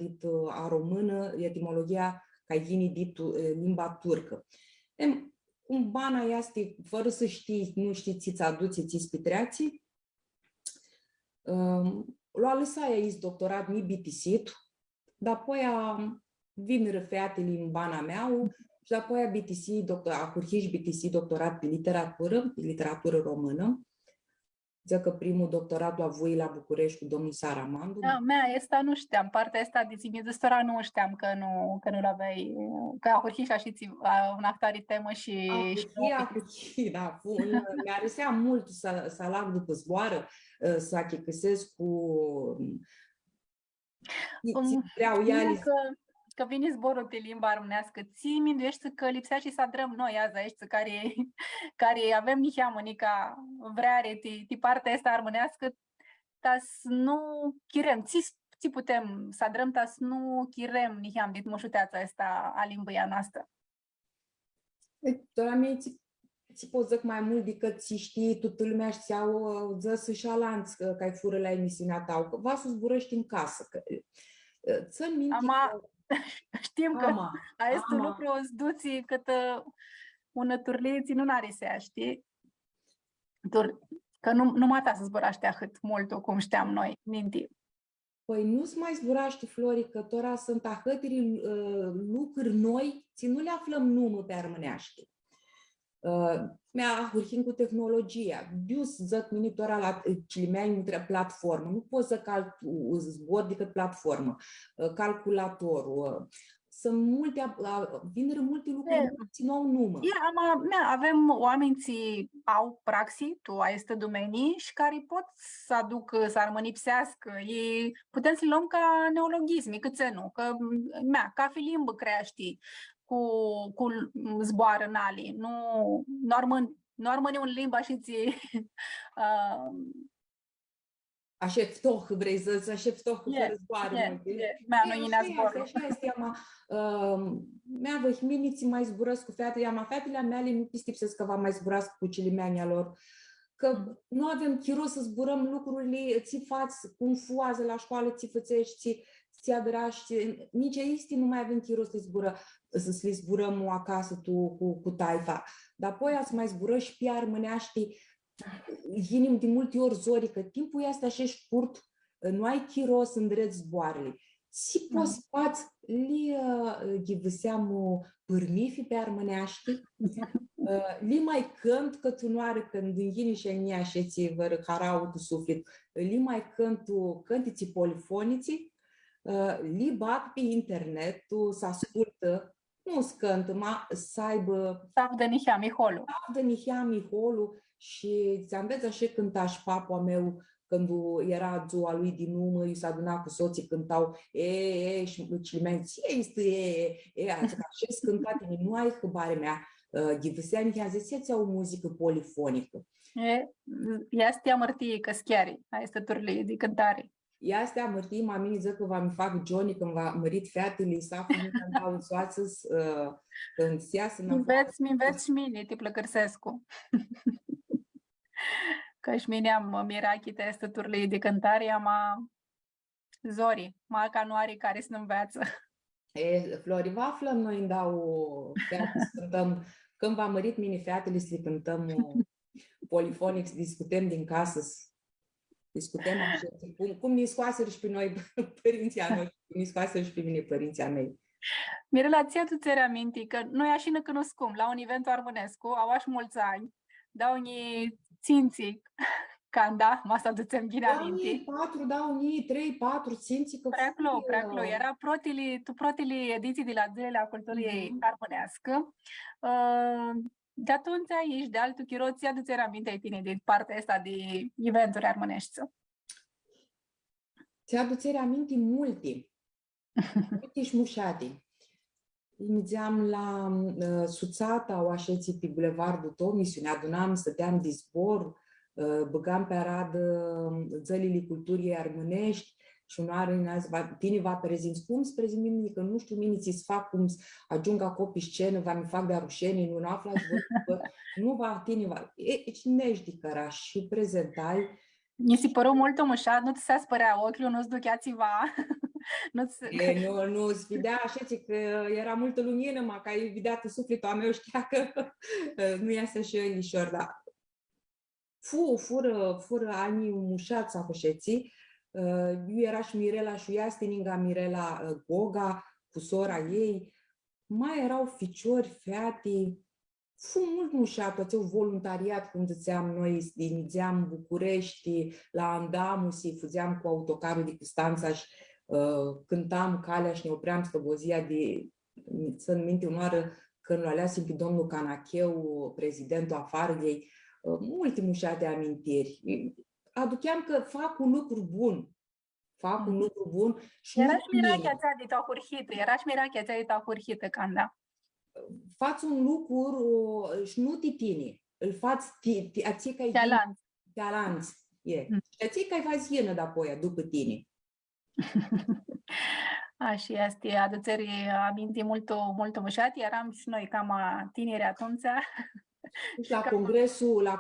a română, etimologia ca vine dit limba turcă. Cum bana este, fără să știi, nu știi, ți-ți aduce, ți-ți petreați, l-a lăsat aici doctorat, mi bitisit, dar apoi vin răfeatele în bana mea și apoi a curhiș BTC doctorat pe literatură română. Zic că primul doctorat l-a avut la București cu domnul Saramandu. Da, asta nu știam, partea asta de țimidăstora nu știam că nu l-aveai, că a curhiș și un actari temă și... Da, mi-a răsea mult să alag după zboară, să achicăsesc cu... că vine zborul de limba românească, ții minduiești că lipsea și să adrăm noi azi aici, care avem niheamănica vreare ti partea asta armânească, tas nu chirem, ți putem să adrăm, tas nu chirem niheam dit moșuteața asta a limbii noastră. Doar mie ți pot zic mai mult decât ți știi, tu lumea și ți-au ză să-și alanț că ai fură la emisiunea ta, că vasul zburăști în casă. Ți-mi minte știm că este un lucru o zduții cât ună turliții nu are să știi? Că nu mata să zburaște atât mult cum știam noi, ninti. Păi nu-ți mai zburaște, Flori, că tora sunt ahătiri lucruri noi, ți nu le aflăm numă pe armâneaște. Mea hurhin cu tehnologia. Dius zăc minitora la cilimea platformă. Nu poți să zbor decât platformă. Calculatorul. Sunt multe, vin multe lucruri, țin nou numă. Avem oameni ce au praxi, tu ai este domenii și care pot să aducă, să armonipsească. Putem să-l luăm ca neologismi, cât să nu. Că, ca fi limbă crești cu zboară în ali. Nu armâni un limba și ți... Așeptoh, vrei să așeptoh fără zboară. Așa este, mea vă hminiți mai zburăsc cu fetele mele nu pistipsesc că va mai zburăsc cu cilimeania lor. Că nu avem chiros să zburăm lucrurile, ți fați cum fuază la școală, ți fățești, ți adrași, nici aici nu mai avem chiros să le zburăm acasă tu cu taifa. Dar apoi ați mai zbură și pe armâneaști, inim de multe ori zori, că timpul este așa scurt, nu ai chiros în drept zboarele. Si poți fați li ghivăseam pârmifi pe armâneaști, li mai cânt că tu nu are când înghini și în ea și ți vă răcarau tu suflet, li mai cânt tu cântiți polifoniți, li bag pe internet, tu să ascultă, nu scântă, să aibă... Savdă nihea miholu și ți-am văzut așa cânta și papa meu când era ziua lui din urmă, i s-a adunat cu soții, cântau și cilimenți, așa scântate, nu ai hăbare mea, ghivăseani, i-a zis, ți-a o muzică polifonică. Este amărtie că schiari, este turlie de cântare. Este amărtie, mamini zic că va-mi fac Johnny când va mărit fetele, s-a făcut când dau soață, când se iasă în afară. Mi-înveți și mine, te plăcărsescu. Că și mine am mirachite este turlie de cântare, am zori, ca nu are care să înveață. Flori, vă aflăm noi în dau fete, cântăm, când v-am mărit mine fetele, să le cântăm polifonic, să discutăm din casă, discutăm așa, cum ne scoaseră și pe noi părinții noștri, cum ne scoaseră și pe mine părinții mei. Mirela, ți-a tu reaminti că noi așa ne cunoscum la un event armânescu, au așa mulți ani, dau unii ținții, canda, masa duțem ghinaminti. 4, dau unii 3, 4 ținții. Prea era protili ediții de la zilele a culturii armânească. De atunci aici, de altul chirot, ți aduce aminte ai tine de partea asta de eventuri armânești? Ți aduce aminte multe și mușate. Inițiam la Suțata, o așeții pe Bulevardul Tomis, ne adunam, stăteam de zbor, băgam pe aradă zălile culturii armânești și unoară tine va prezinți cum să prezint mine, că nu știu mine ți-ți fac cum să ajung acolo pe scenă, va-mi fac de rușenie, nu aflați voi, nu va, tine va, nești de căraș și prezentai. Mi se părut mult mușat, nu ți se spărea ochiul, nu-ți duchea țiva. Nu-ți vedea așa, că era multă lumină, mă, că ai vedea sufletul a meu, știa că nu iasă și eu lișor, dar fură anii mușați acușeții. Eu era și Mirela și ea stininga Mirela Goga cu sora ei. Mai erau ficiori, fete, mult mușat, toți voluntariat, cum ziceam noi, inițiam București, la Andamusi, fuzeam cu autocarul de Constanța și cântam calea și ne opream stăbozia de, să-mi minte unoară, când l-a ales pe domnul Canacheu, prezidentul Afarghei, multe mușate amintiri. Aduceam că fac un lucru bun. fac un lucru bun și Era nu și cu mine. era și mirachea cea de tahurhită, Canda. Faci un lucru și nu ti tine. Îl faci ații că ai Cealaltă. talanți. Mm. Și ații că ai faci ienă de-apoi, după tine. Și este aduceri aminti mult mușat, eram și noi cam tineri atunci. Și la congresul la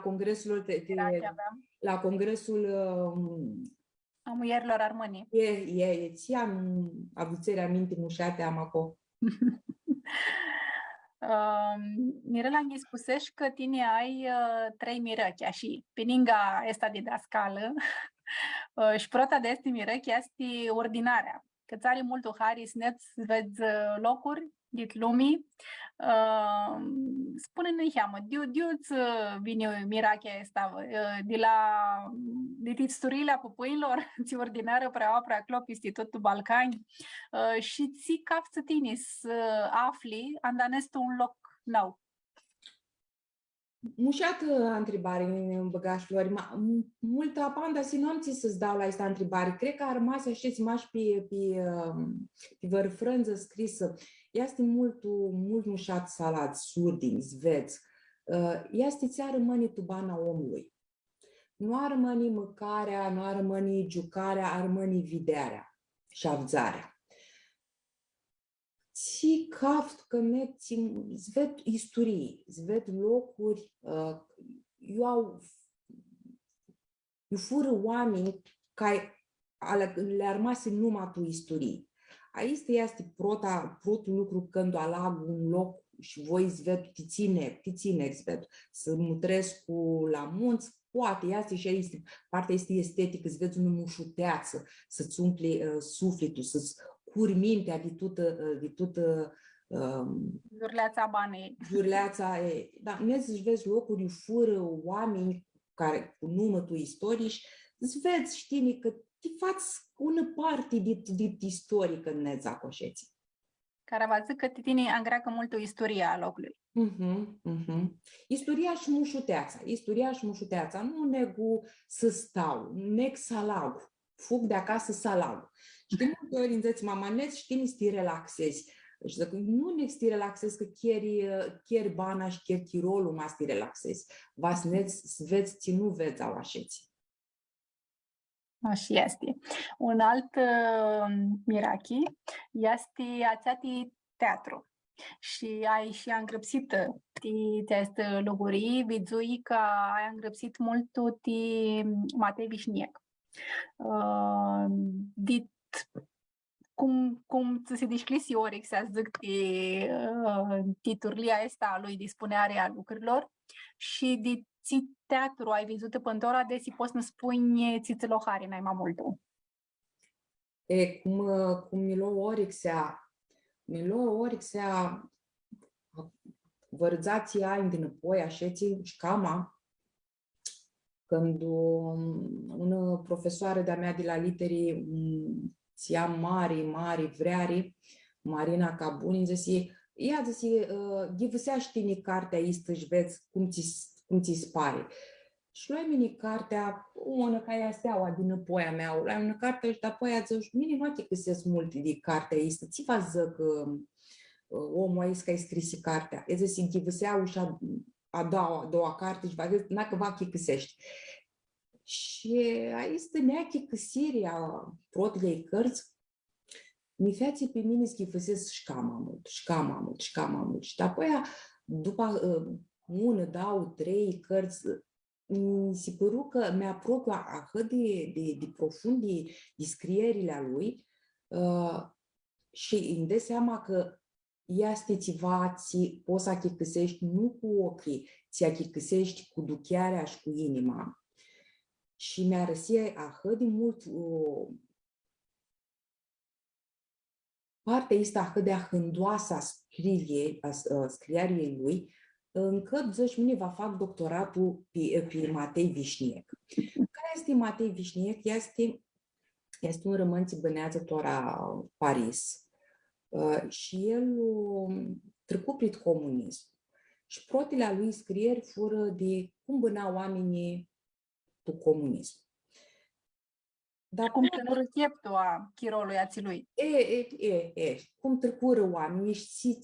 congresul a muierilor armânii. ți-am aduceri aminte mușate am acolo. Mirela îmi spusești că tine ai 3 mirăchea și pininga esta de dascală și prota de este mirăchea este ordinarea. Că ți are mult hari sneți, vezi locuri dit lumii. Spune-ne cheamă, de-uți vine mirachea asta de tisturile pupuilor, ți ordinară prea clop Institutul Balcani și ți cap să tine să afli andanestul un loc nou. Mușată întrebare în băgaș, Flori. Multă apanda si nu am ți să-ți dau la asta întrebare. Cred că a rămas, știți, mași pe vărfrânză scrisă. Este mult mușat salat, surdin, zveț. Este ți-a rămâne tubana omului. Nu ar rămâne mâncarea, nu ar rămâne jucarea, ar rămâne viderea și avzarea. Ți caft că zved istorii, zved locuri, eu fură oameni care le-a rămas numai tu istorii. Aici este protul lucru când alag un loc și voi zved tiține zved, să mutresc la munți, poate, este și aici, partea este estetică, îți vezi o mușuteață, să-ți umple sufletul, să-ți curi mintea de tută Jurleața banei. Jurleața, da, îți vezi locuri fără oameni care cu numătul istorici, îți vezi, știi, că te faci una parte de istorică în nezacoșeții. Care va zic că tine angreacă mult o istorie a locului. Istoria și mușuteața. Nu negu să stau, neg să alag. Fug de acasă să alag. Știi, multe ori înțeți mamaneți, știi, să te relaxezi. Și dacă nu ne să te relaxezi, că chiar bana și chiar tirolul mai să te relaxezi. Vasneți, să vezi, ți nu vezi au așeți. Așa este. Un alt mirachi este aceati teatru. Și ai și îngrăpsită te loguri, vizui că ai îngrăpsit mult ti Matei Vișniec. Dit cum se desclisi ori să zic titulia asta a lui dispuneare a lucrurilor și de teatru ai văzut până ora de si poți ne spui țițălohari n-ai mai multul. Cum Milo Orixea vărzații ani din apoi așeții șcama când una profesoară de-a mea de la literii ți-a mari vreari, Marina Cabuni, zisi, givăseaște-ni cartea istă și vezi cum ți spare. Și luai mini cartea, una ca ea steaua din apoi a mea, luai una carte și apoi a zis, mine nu te găsesc multe de cartea istă, ți va zic omul aici că ai scris cartea. E zis, givăseau și a doua carte și va zis, n-a va chicăsești. Și aici stănea chicăsirea protilei cărți, mi feții pe mine schifăsesc șcama mult. Și apoi, după 1, 2, 3 cărți, mi se păru că mi-apropiu atât de profund de scrierile lui și îmi dă seama că este ceva, poți să achicăsești nu cu ochii, ți achicăsești cu duchearea și cu inima. Și mi-a răsit atât de mult partea asta atât de ahândoasă a scrierii lui, încât zici, mine va fac doctoratul pe Matei Vișniec. Care este Matei Vișniec? Este un român ce bănează tora Paris și el trecut prin comunism. Și protele lui scrieri fură de cum băneau oamenii cu comunism. Dar Cum să nu răchieptul a chirolului ațilui. cum trecură oamenii și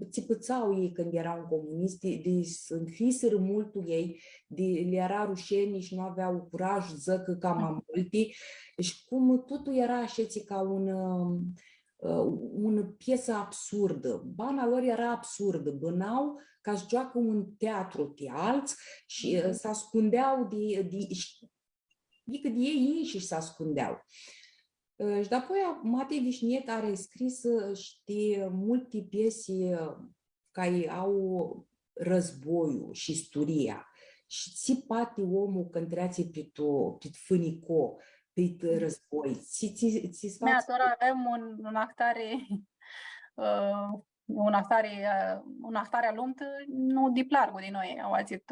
ți pățau ei când erau comuniști, de înfiseră multul ei, de le era rușenii și nu aveau curaj zăcă ca mai multi, și cum totul era așa ca una piesă absurdă. Bana lor era absurdă. Bănau ca să joacă un teatru de alți și se ascundeau adică de ei înșiși se ascundeau. Și apoi Matei Vișniec are scris de multe piese care au războiul și istoria. Și ți pati omul când treați pe fânico, pe război. Ți sfați... Avem un actare un ahtare lumt nu di plargu din noi, au ațit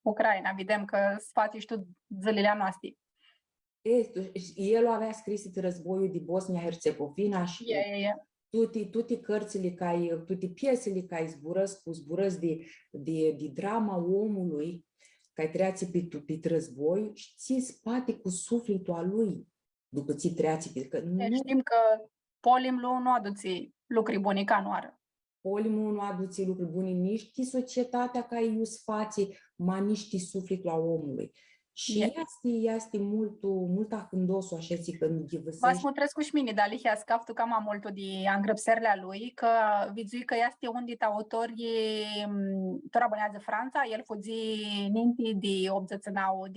Ucraina, vedem că sfați tu zilele noastre. El avea scris războiul din Bosnia-Herzegovina și toate cărțile, toate piesele care zburăsc de drama omului care treați pe război și ți spate cu sufletul a lui după ți treați pe... Știm că polimul nu aduce lucruri bune ca noară. Polimul nu aduce lucruri bune nici societatea care îi sfați, ma nici sufletul a omului. Și este mult ahândosul așa când ghivesești. Vas mutrescu și mine, dar lihea scaftu cam multul de angrăpserile lui, că vizui că este un dit autor tora bănează Franța, el fuzi ninti de 89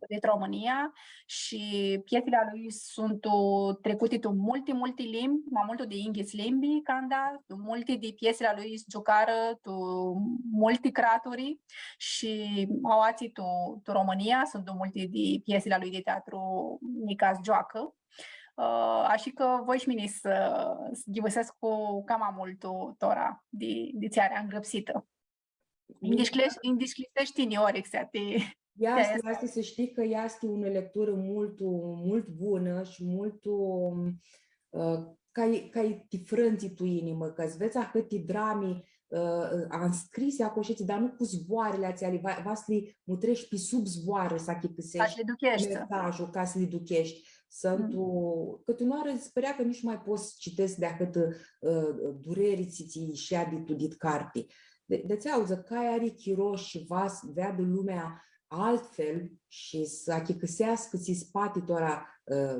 dit România și piesele lui sunt trecute tu multe limbi, mai multe de inghis limbi, canda, multe de piesele lui jucară tu multe craturi și au ații tu România, sunt multe de piesele lui de teatru Nicas joacă. Așa că voi și mine să ghivăsesc cu cam multul tora de țara îngrăpsită. Indisclisești ori exact. Asta să știi că este o lectură mult bună și mult ca-i ti frânți tu inimă, că îți vezi câte drame am scris acoșeți, dar nu cu zboarele ația, vas li mutrești pe sub zboare să achipăsești mesajul, ca să le duchești. Că tu nu îți părea că nici mai poți citesc de-atât durerii ți ieșea de tu dit carte. De-ți auză, că are chiroș și vas vadă lumea altfel și să achicăsească ți spate tora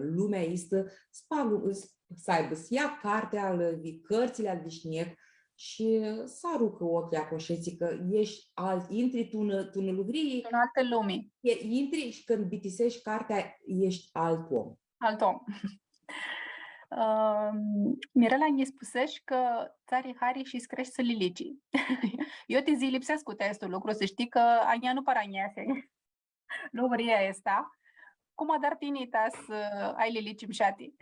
lumea istă, să aibă, să ia cartea, cărțile al Vișniec și să arucă ochii acoșeții că ești intri tu în lucrii, în alte lumii. Intri și când bitisești cartea, ești alt om. Alt om. Mirela îmi spusești că țarii hari și screști să lilicii. Eu te zi lipsesc cu testul lucru, să știi că ania nu paraniase. Nu vrea asta. Cum a dar tinita să ai lilicii mșati?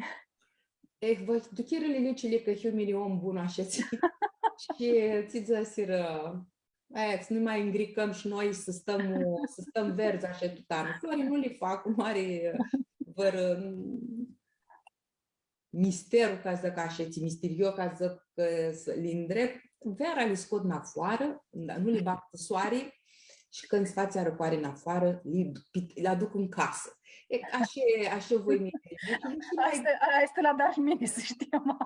Voi ducere lilicile că eu mi om bun așa și ți zăsiră să nu mai îngricăm și noi să stăm verzi așa tot anul. Florii nu le fac cu mare misterul ca să așa, misterios ca să le îndrept. Vera le scot în afară, nu le bag cu soare și când sfația răcoare în afară, le aduc în casă. Așa voi mi Asta la dar și mine să știm.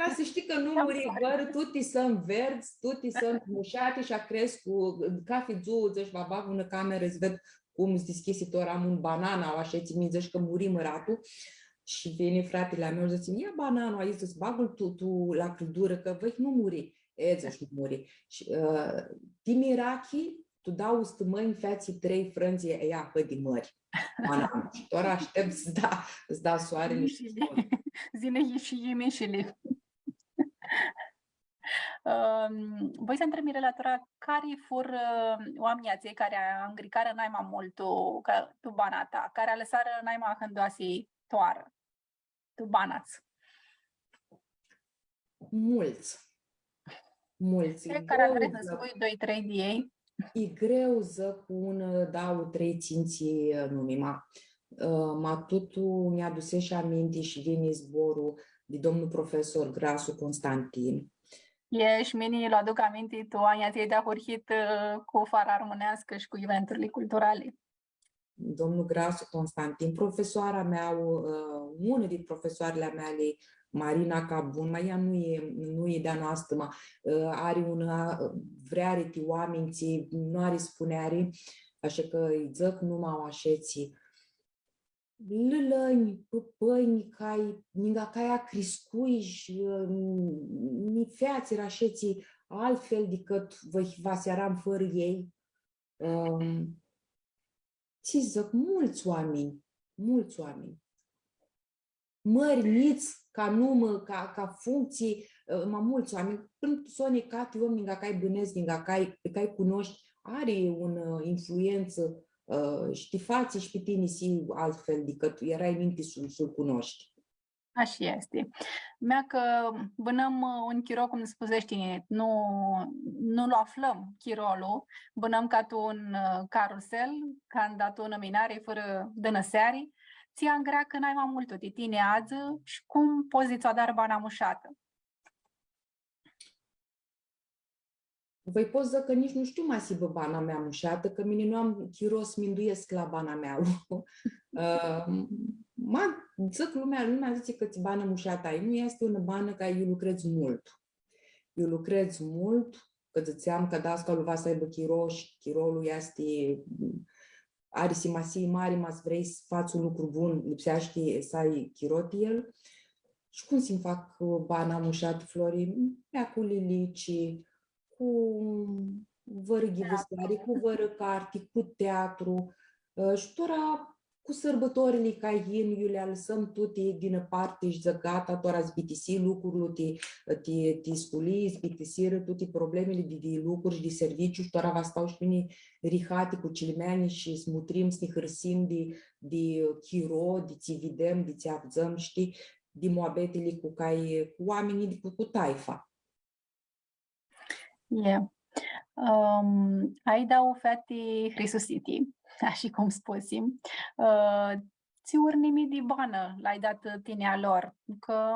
Dar să știi că nu muri văr, tuti sunt verzi, tuti sunt mușate și a cresc cu cafe zuță și va bag în cameră, îți ved cum îți deschisi tor am un banana, așa ți mi zici că muri măratul. Și vine fratele meu și zice, ia bananul aici, să-ți bagul tu la căldură, că voi nu muri. Zici, nu muri. Și timirachi, tu dau stămâni feții 3 frânzi, ea pe din mări. Bananul. Și doar aștept să da soarele. Zine și iemeșile. Voi să întreb relatora, care fur oamenii aței care îngricară naima mult tu banata, care a lăsară naima hândoasei toară? Tu banați. Mulți. Care ar trebui să spui 2-3 de ei? E greu să pun, dau 3 ținții numima. Matutul mi-a dus și aminte și vine zborul de domnul profesor Grasu Constantin. Și mine îl aduc aminte, tu anii de-a hurhit cu fara românească și cu eventurile culturale. domnul Grasu Constantin, profesoara mea, una din profesoarele mele, Marina Cabun, mai ea nu e de-a noastră, are vrea reti oameni, nu are spuneare, așa că îi zăc numai așeții. Lălăni, păpăini, ninga caia criscui și ni feați rașeții altfel decât vă searam fără ei. Ți zic, mulți oameni. Mări, miți, ca numă, ca funcții, mulți oameni. Până soane cati om, ninga cai bânezi, ninga cai cunoști, are o influență. Și fații și pe tine si altfel decât erai minte să-l cunoști. Așa este. Mea că bănăm un chiro, cum spuzești, nu-l aflăm chirolul, bănăm ca tu un carusel, ca dat o nominare fără dănăseari, ți-a grea că n-ai mai mult de tine azi și cum poziția dar bana mușată. Voi pot zic că nici nu știu mai sibă bana mea mușată, că mine nu am chiros minduiesc la bana mea. Zic lumea zice că ți bană mușată ai. Nu este o bană că eu lucrez mult. Eu lucrez mult, că ziceam că dascalul va să aibă chiroși, chirolul are simasii mari, mas vrei să faci un lucru bun, lipsește să ai chirot el. Și cum să-mi fac bana mușată, Flori? Ea cu lilicii, cu vără ghivăstoare, cu vără carte, cu teatru și tora cu sărbătorile ca eu le lăsăm toate din parte și zic gata, tora zbitisi lucrurile, te sculi, zbitisiră toate problemele de lucruri și de serviciu și tora va stau și mine rihate cu cilimeani și smutrim, să ne hârsim de chiro, de ți vedem, de ți avzăm, știi, de moabetele cu oamenii, cu taifa. Yeah. Ai dau feti Hrisusiti, așa cum sposim. Ți urnimi de bană l-ai dat tinea lor, că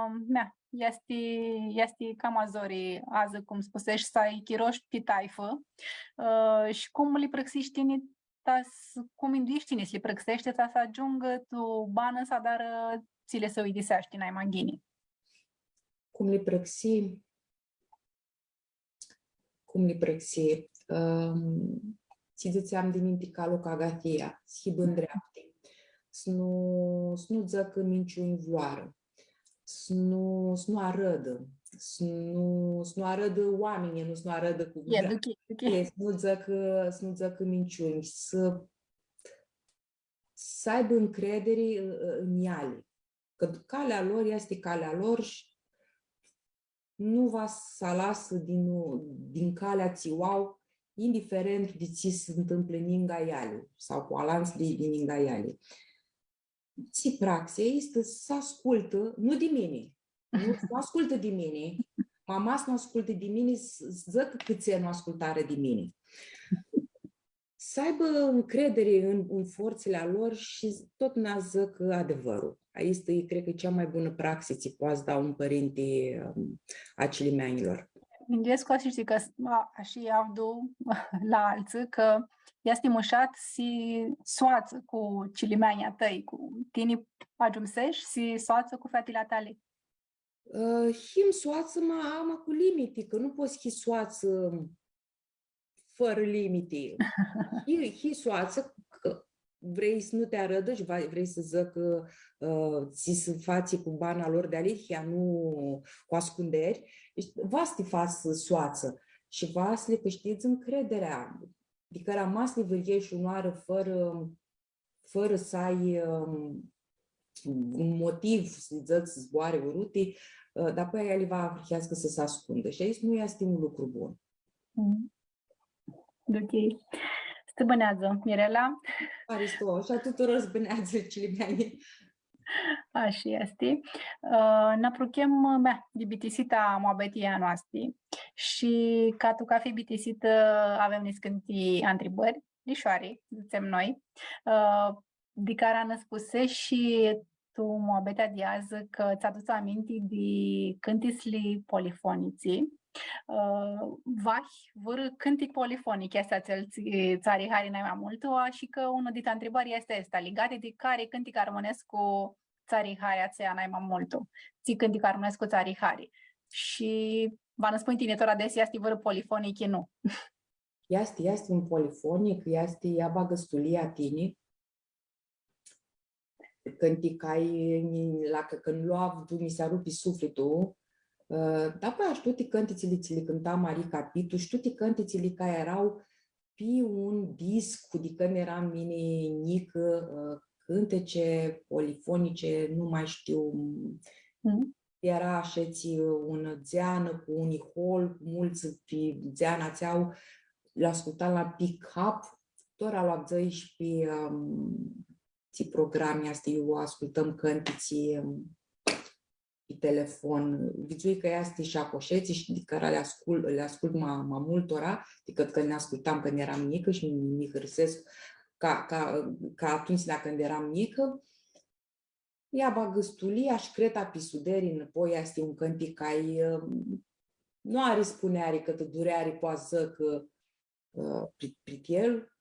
este cam azori azi, cum spusești, să ai chiroși pe taifă și cum li prăxiști tine, cum induiești tine să li prăxește să ajungă tu bană să dar ți le să uidisești n-ai maghini. Cum li prăxi? Cum li prăxi? Ți ziceam din minte calul ca gatia, schibând dreapte. Să nu zăcă minciuni vloară, să nu arădă, să nu arădă oamenii, nu să nu arădă cu să nu zăcă minciuni, să aibă încredere în ele. Că calea lor este calea lor și nu va să lasă din calea țiuau, indiferent de ce se întâmplă în ingaiale sau cu alanți din ingaiale. Ce praxie este să ascultă, nu de mine, nu ascultă de mine, mama nu ascultă de mine, zic câți nu ascultare de mine. Să aibă încredere în forțele lor și tot ne zic adevărul. Aici, cred că e cea mai bună praxie ce poate da un părinte acilimeanilor. Gândesc că știi că așa avdu la alții, că este mușat și soață cu cilimeania tăi, cu tine ajunsești și soață cu fetile tale. Him soață mă cu limite, că nu poți fi soață fără limite. Hi soață, că vrei să nu te arădă și vrei să zic că ți să faci cu bana lor de alihia, nu cu ascunderi, va să te faci soață și va să le câștigi încrederea. Adică rămas le vâriești unoară fără să ai un motiv să-i zic să zboare urâte, dar apoi ea le va afrihească să se ascundă. Și aici nu este un lucru bun. Ok. Stăbânează, Mirela. Aristo, și a tuturor zbânează cilimeanii. Așa este. N-apruchem de bitisita moabetia noastră și ca tu ca fi bitisită avem niscânti întrebări, lișoare, zicem noi, de care am spuse și tu moabetea de azi că ți-a dus aminte de cântisli polifoniții Vahi văr cântic polifonic este cel țari hari mai mult, și că unul dintre întrebări este legate de care cântic armonesc cu țari hari aceea mai mult. Ți cântic armonesc cu țari hari. Și va năspui tinetora adesea este văr polifonic, nu. Este un polifonic, ea bagă stulia tini. Cânticai, când lua, mi se rupi sufletul. Dar păi aș tutti cântițile ți le cânta Marica Pitu și tutti cântițile care erau pe un disc de când eram mine mică, cântece polifonice, nu mai știu. Era așa un zeană cu un ihol, cu mulți pe zeana ți-au, l-ascultam la pick-up, tot a luat zăi și pe programe astea, eu ascultăm cântiții pe telefon. Vizui că este și acoșeții și de care le ascult mai multora decât când ne ascultam când eram mică și mi hârsesc ca atunci când eram mică. Ea bagă stulia și creta pisuderi înapoi, este un cântic care nu are spuneare câtă dureare poate să că pritel.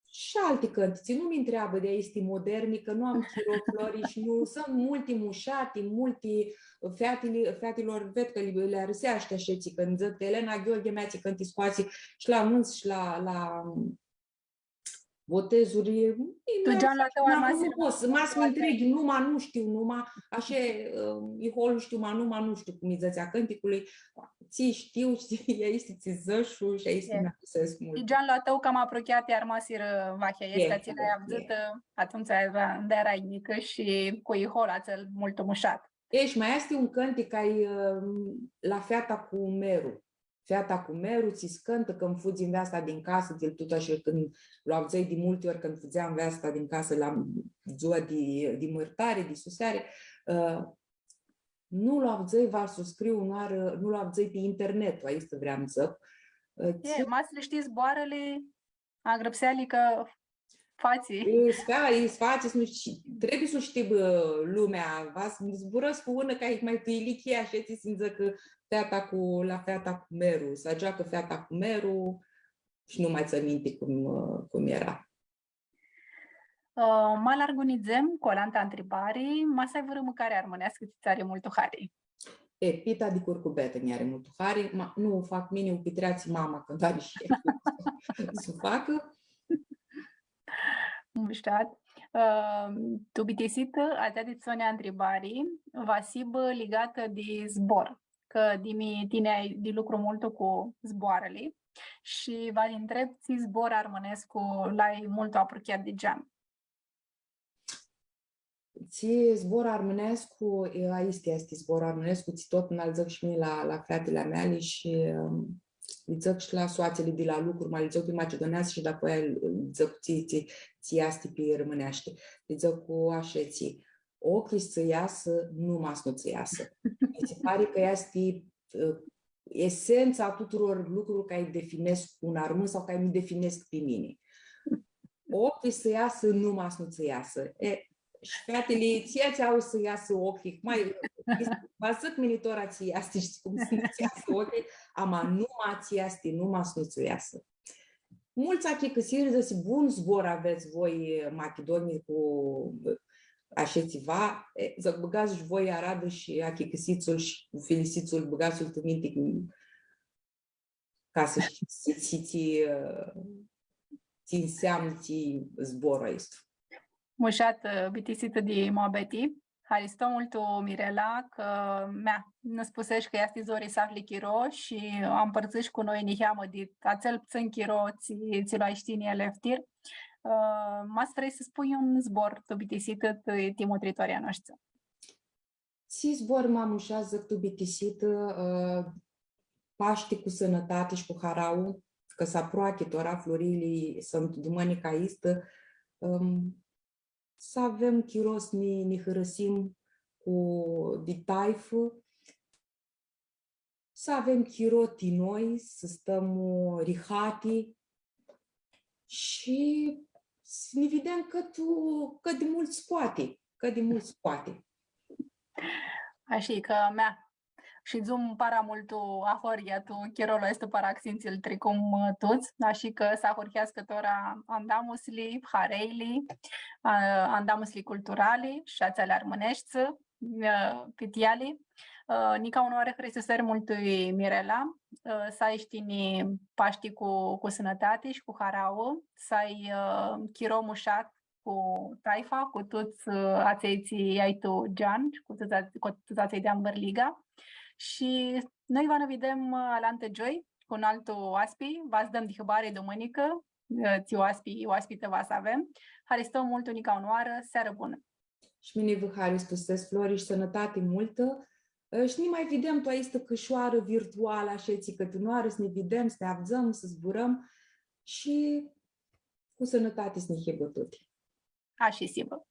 Și alte cântiți, nu mi întreabă de este moderni, că nu am chiroflori și nu sunt multe mușate, multe fetilor, ved că le arăseaște așa, când zic că Elena Gheorghe mea ți cânti scoați și la anunț și la botezuri. Mas mi întregi, numai nu știu, așa, ihol știu, numai nu știu cum îi zățea cânticului. Ți știu, ea este ți zășu și aici mi-a pusesc mult. Și Gian la tău cam apropiat iar masir vachea este ți l-ai avut atunci de erai mică și cu ihol ațel mult mușat. Și mai este un cântic care la Feata cu Meru. Feata cu Meru ți cântă când fugi în veasta din casă, tot așa când l-au zăi de multe ori când fugeam veasta din casă la ziua de mărtare, de susare, nu l-au zăi, v-ar suscriu, nu l-au zăi pe internet, aici vreau să masele știi zboarele, agrăpseali că fații. Fații, nu știu, trebuie să știi lumea, zburăți cu una ca mai tâilichia așa ți simță că la Feata cu Meru, să joacă Feata cu Meru și nu mai ți minte cum era. Mai largunizăm cu alanta întrebare, masai vără mâncare armonească ți are mult hari. Pita de curcubetă mi are mult hari, nu fac mine upitreați mama când are și să facă. Muștat. Tu bitesit atea de țonea întrebării, va sibă legată de zbor, că tine de lucru mult cu zboarele și va întreb ți zbor armonescu l-ai mult apropiat de geam. Ți zbor armonescu, aici este zbor armonescu, ți tot înalzăc și mie la fratele mele și îi zic și la soațele de la lucruri, mai îi zic pe macedonească și după aia îi zic ți iasti pe românește. Îi zic cu așa ți, ochii să iasă, numai să nu ți iasă. Mi se pare că este esența tuturor lucrurilor care îi definesc un armân sau care mi definesc pe mine. Ochii să iasă, numai să nu ți iasă. Și fratele, ți-au să iasă ochii, vă zic minitora ți iasă, știi cum să nu-ți iasă ochii, ama numai ți iasă, numai să nu-ți iasă. Mulți achi căsiri zăsi bun zbor aveți voi Macedonii cu așa ceva, zic băgați și voi Aradă și achi căsițul și felicițul băgați-l tu minte ca să ți înseamnă ți zborul ăsta. Mușat bitisită de Moabeti, Haristă multu Mirela, că nu spusești că este zori să afli chiro și am părțiși cu noi niheamă de acel pțân chiro ți l-ai știni eleftir. Mas vrei să spui un zbor tu bitisită timotritoria noastră. Ți zbor m-am mușat zic tu bitisită Paște cu sănătate și cu harau, că s-a proachitora florile sunt dumănica istă, să avem chiros, ne hărăsim cu de taifă, să avem chiroti noi, să stăm rihati și să ne vedem că de mult poate, că de mult poate. Așa că și zum para multu ahoriatu kirolo este para accințil tricum toți, așa că s-a horchească tora andamusli, hareili, andamusli culturali, șațele armânești, pitiali. Nica unoare Hristusări multui Mirela, să-i știni paști cu sănătate și cu harau, să-i chiromușat cu taifa, cu toți ațeiții ai tu Gian, cu toți aței de Ambărliga. Și noi vă vedem alante joi cu un altul aspi, vă dăm dihăbare dumânică, ți oaspite vă să avem. Haristăm mult unica onoară, seară bună! Și mine vă Haristus Flori și sănătate multă. Și ne mai vedem tu aici cășoară virtuală, așa că tu noară să ne vedem, să ne avzăm, să zburăm și cu sănătate să ne hebă tot. Așa, sibă.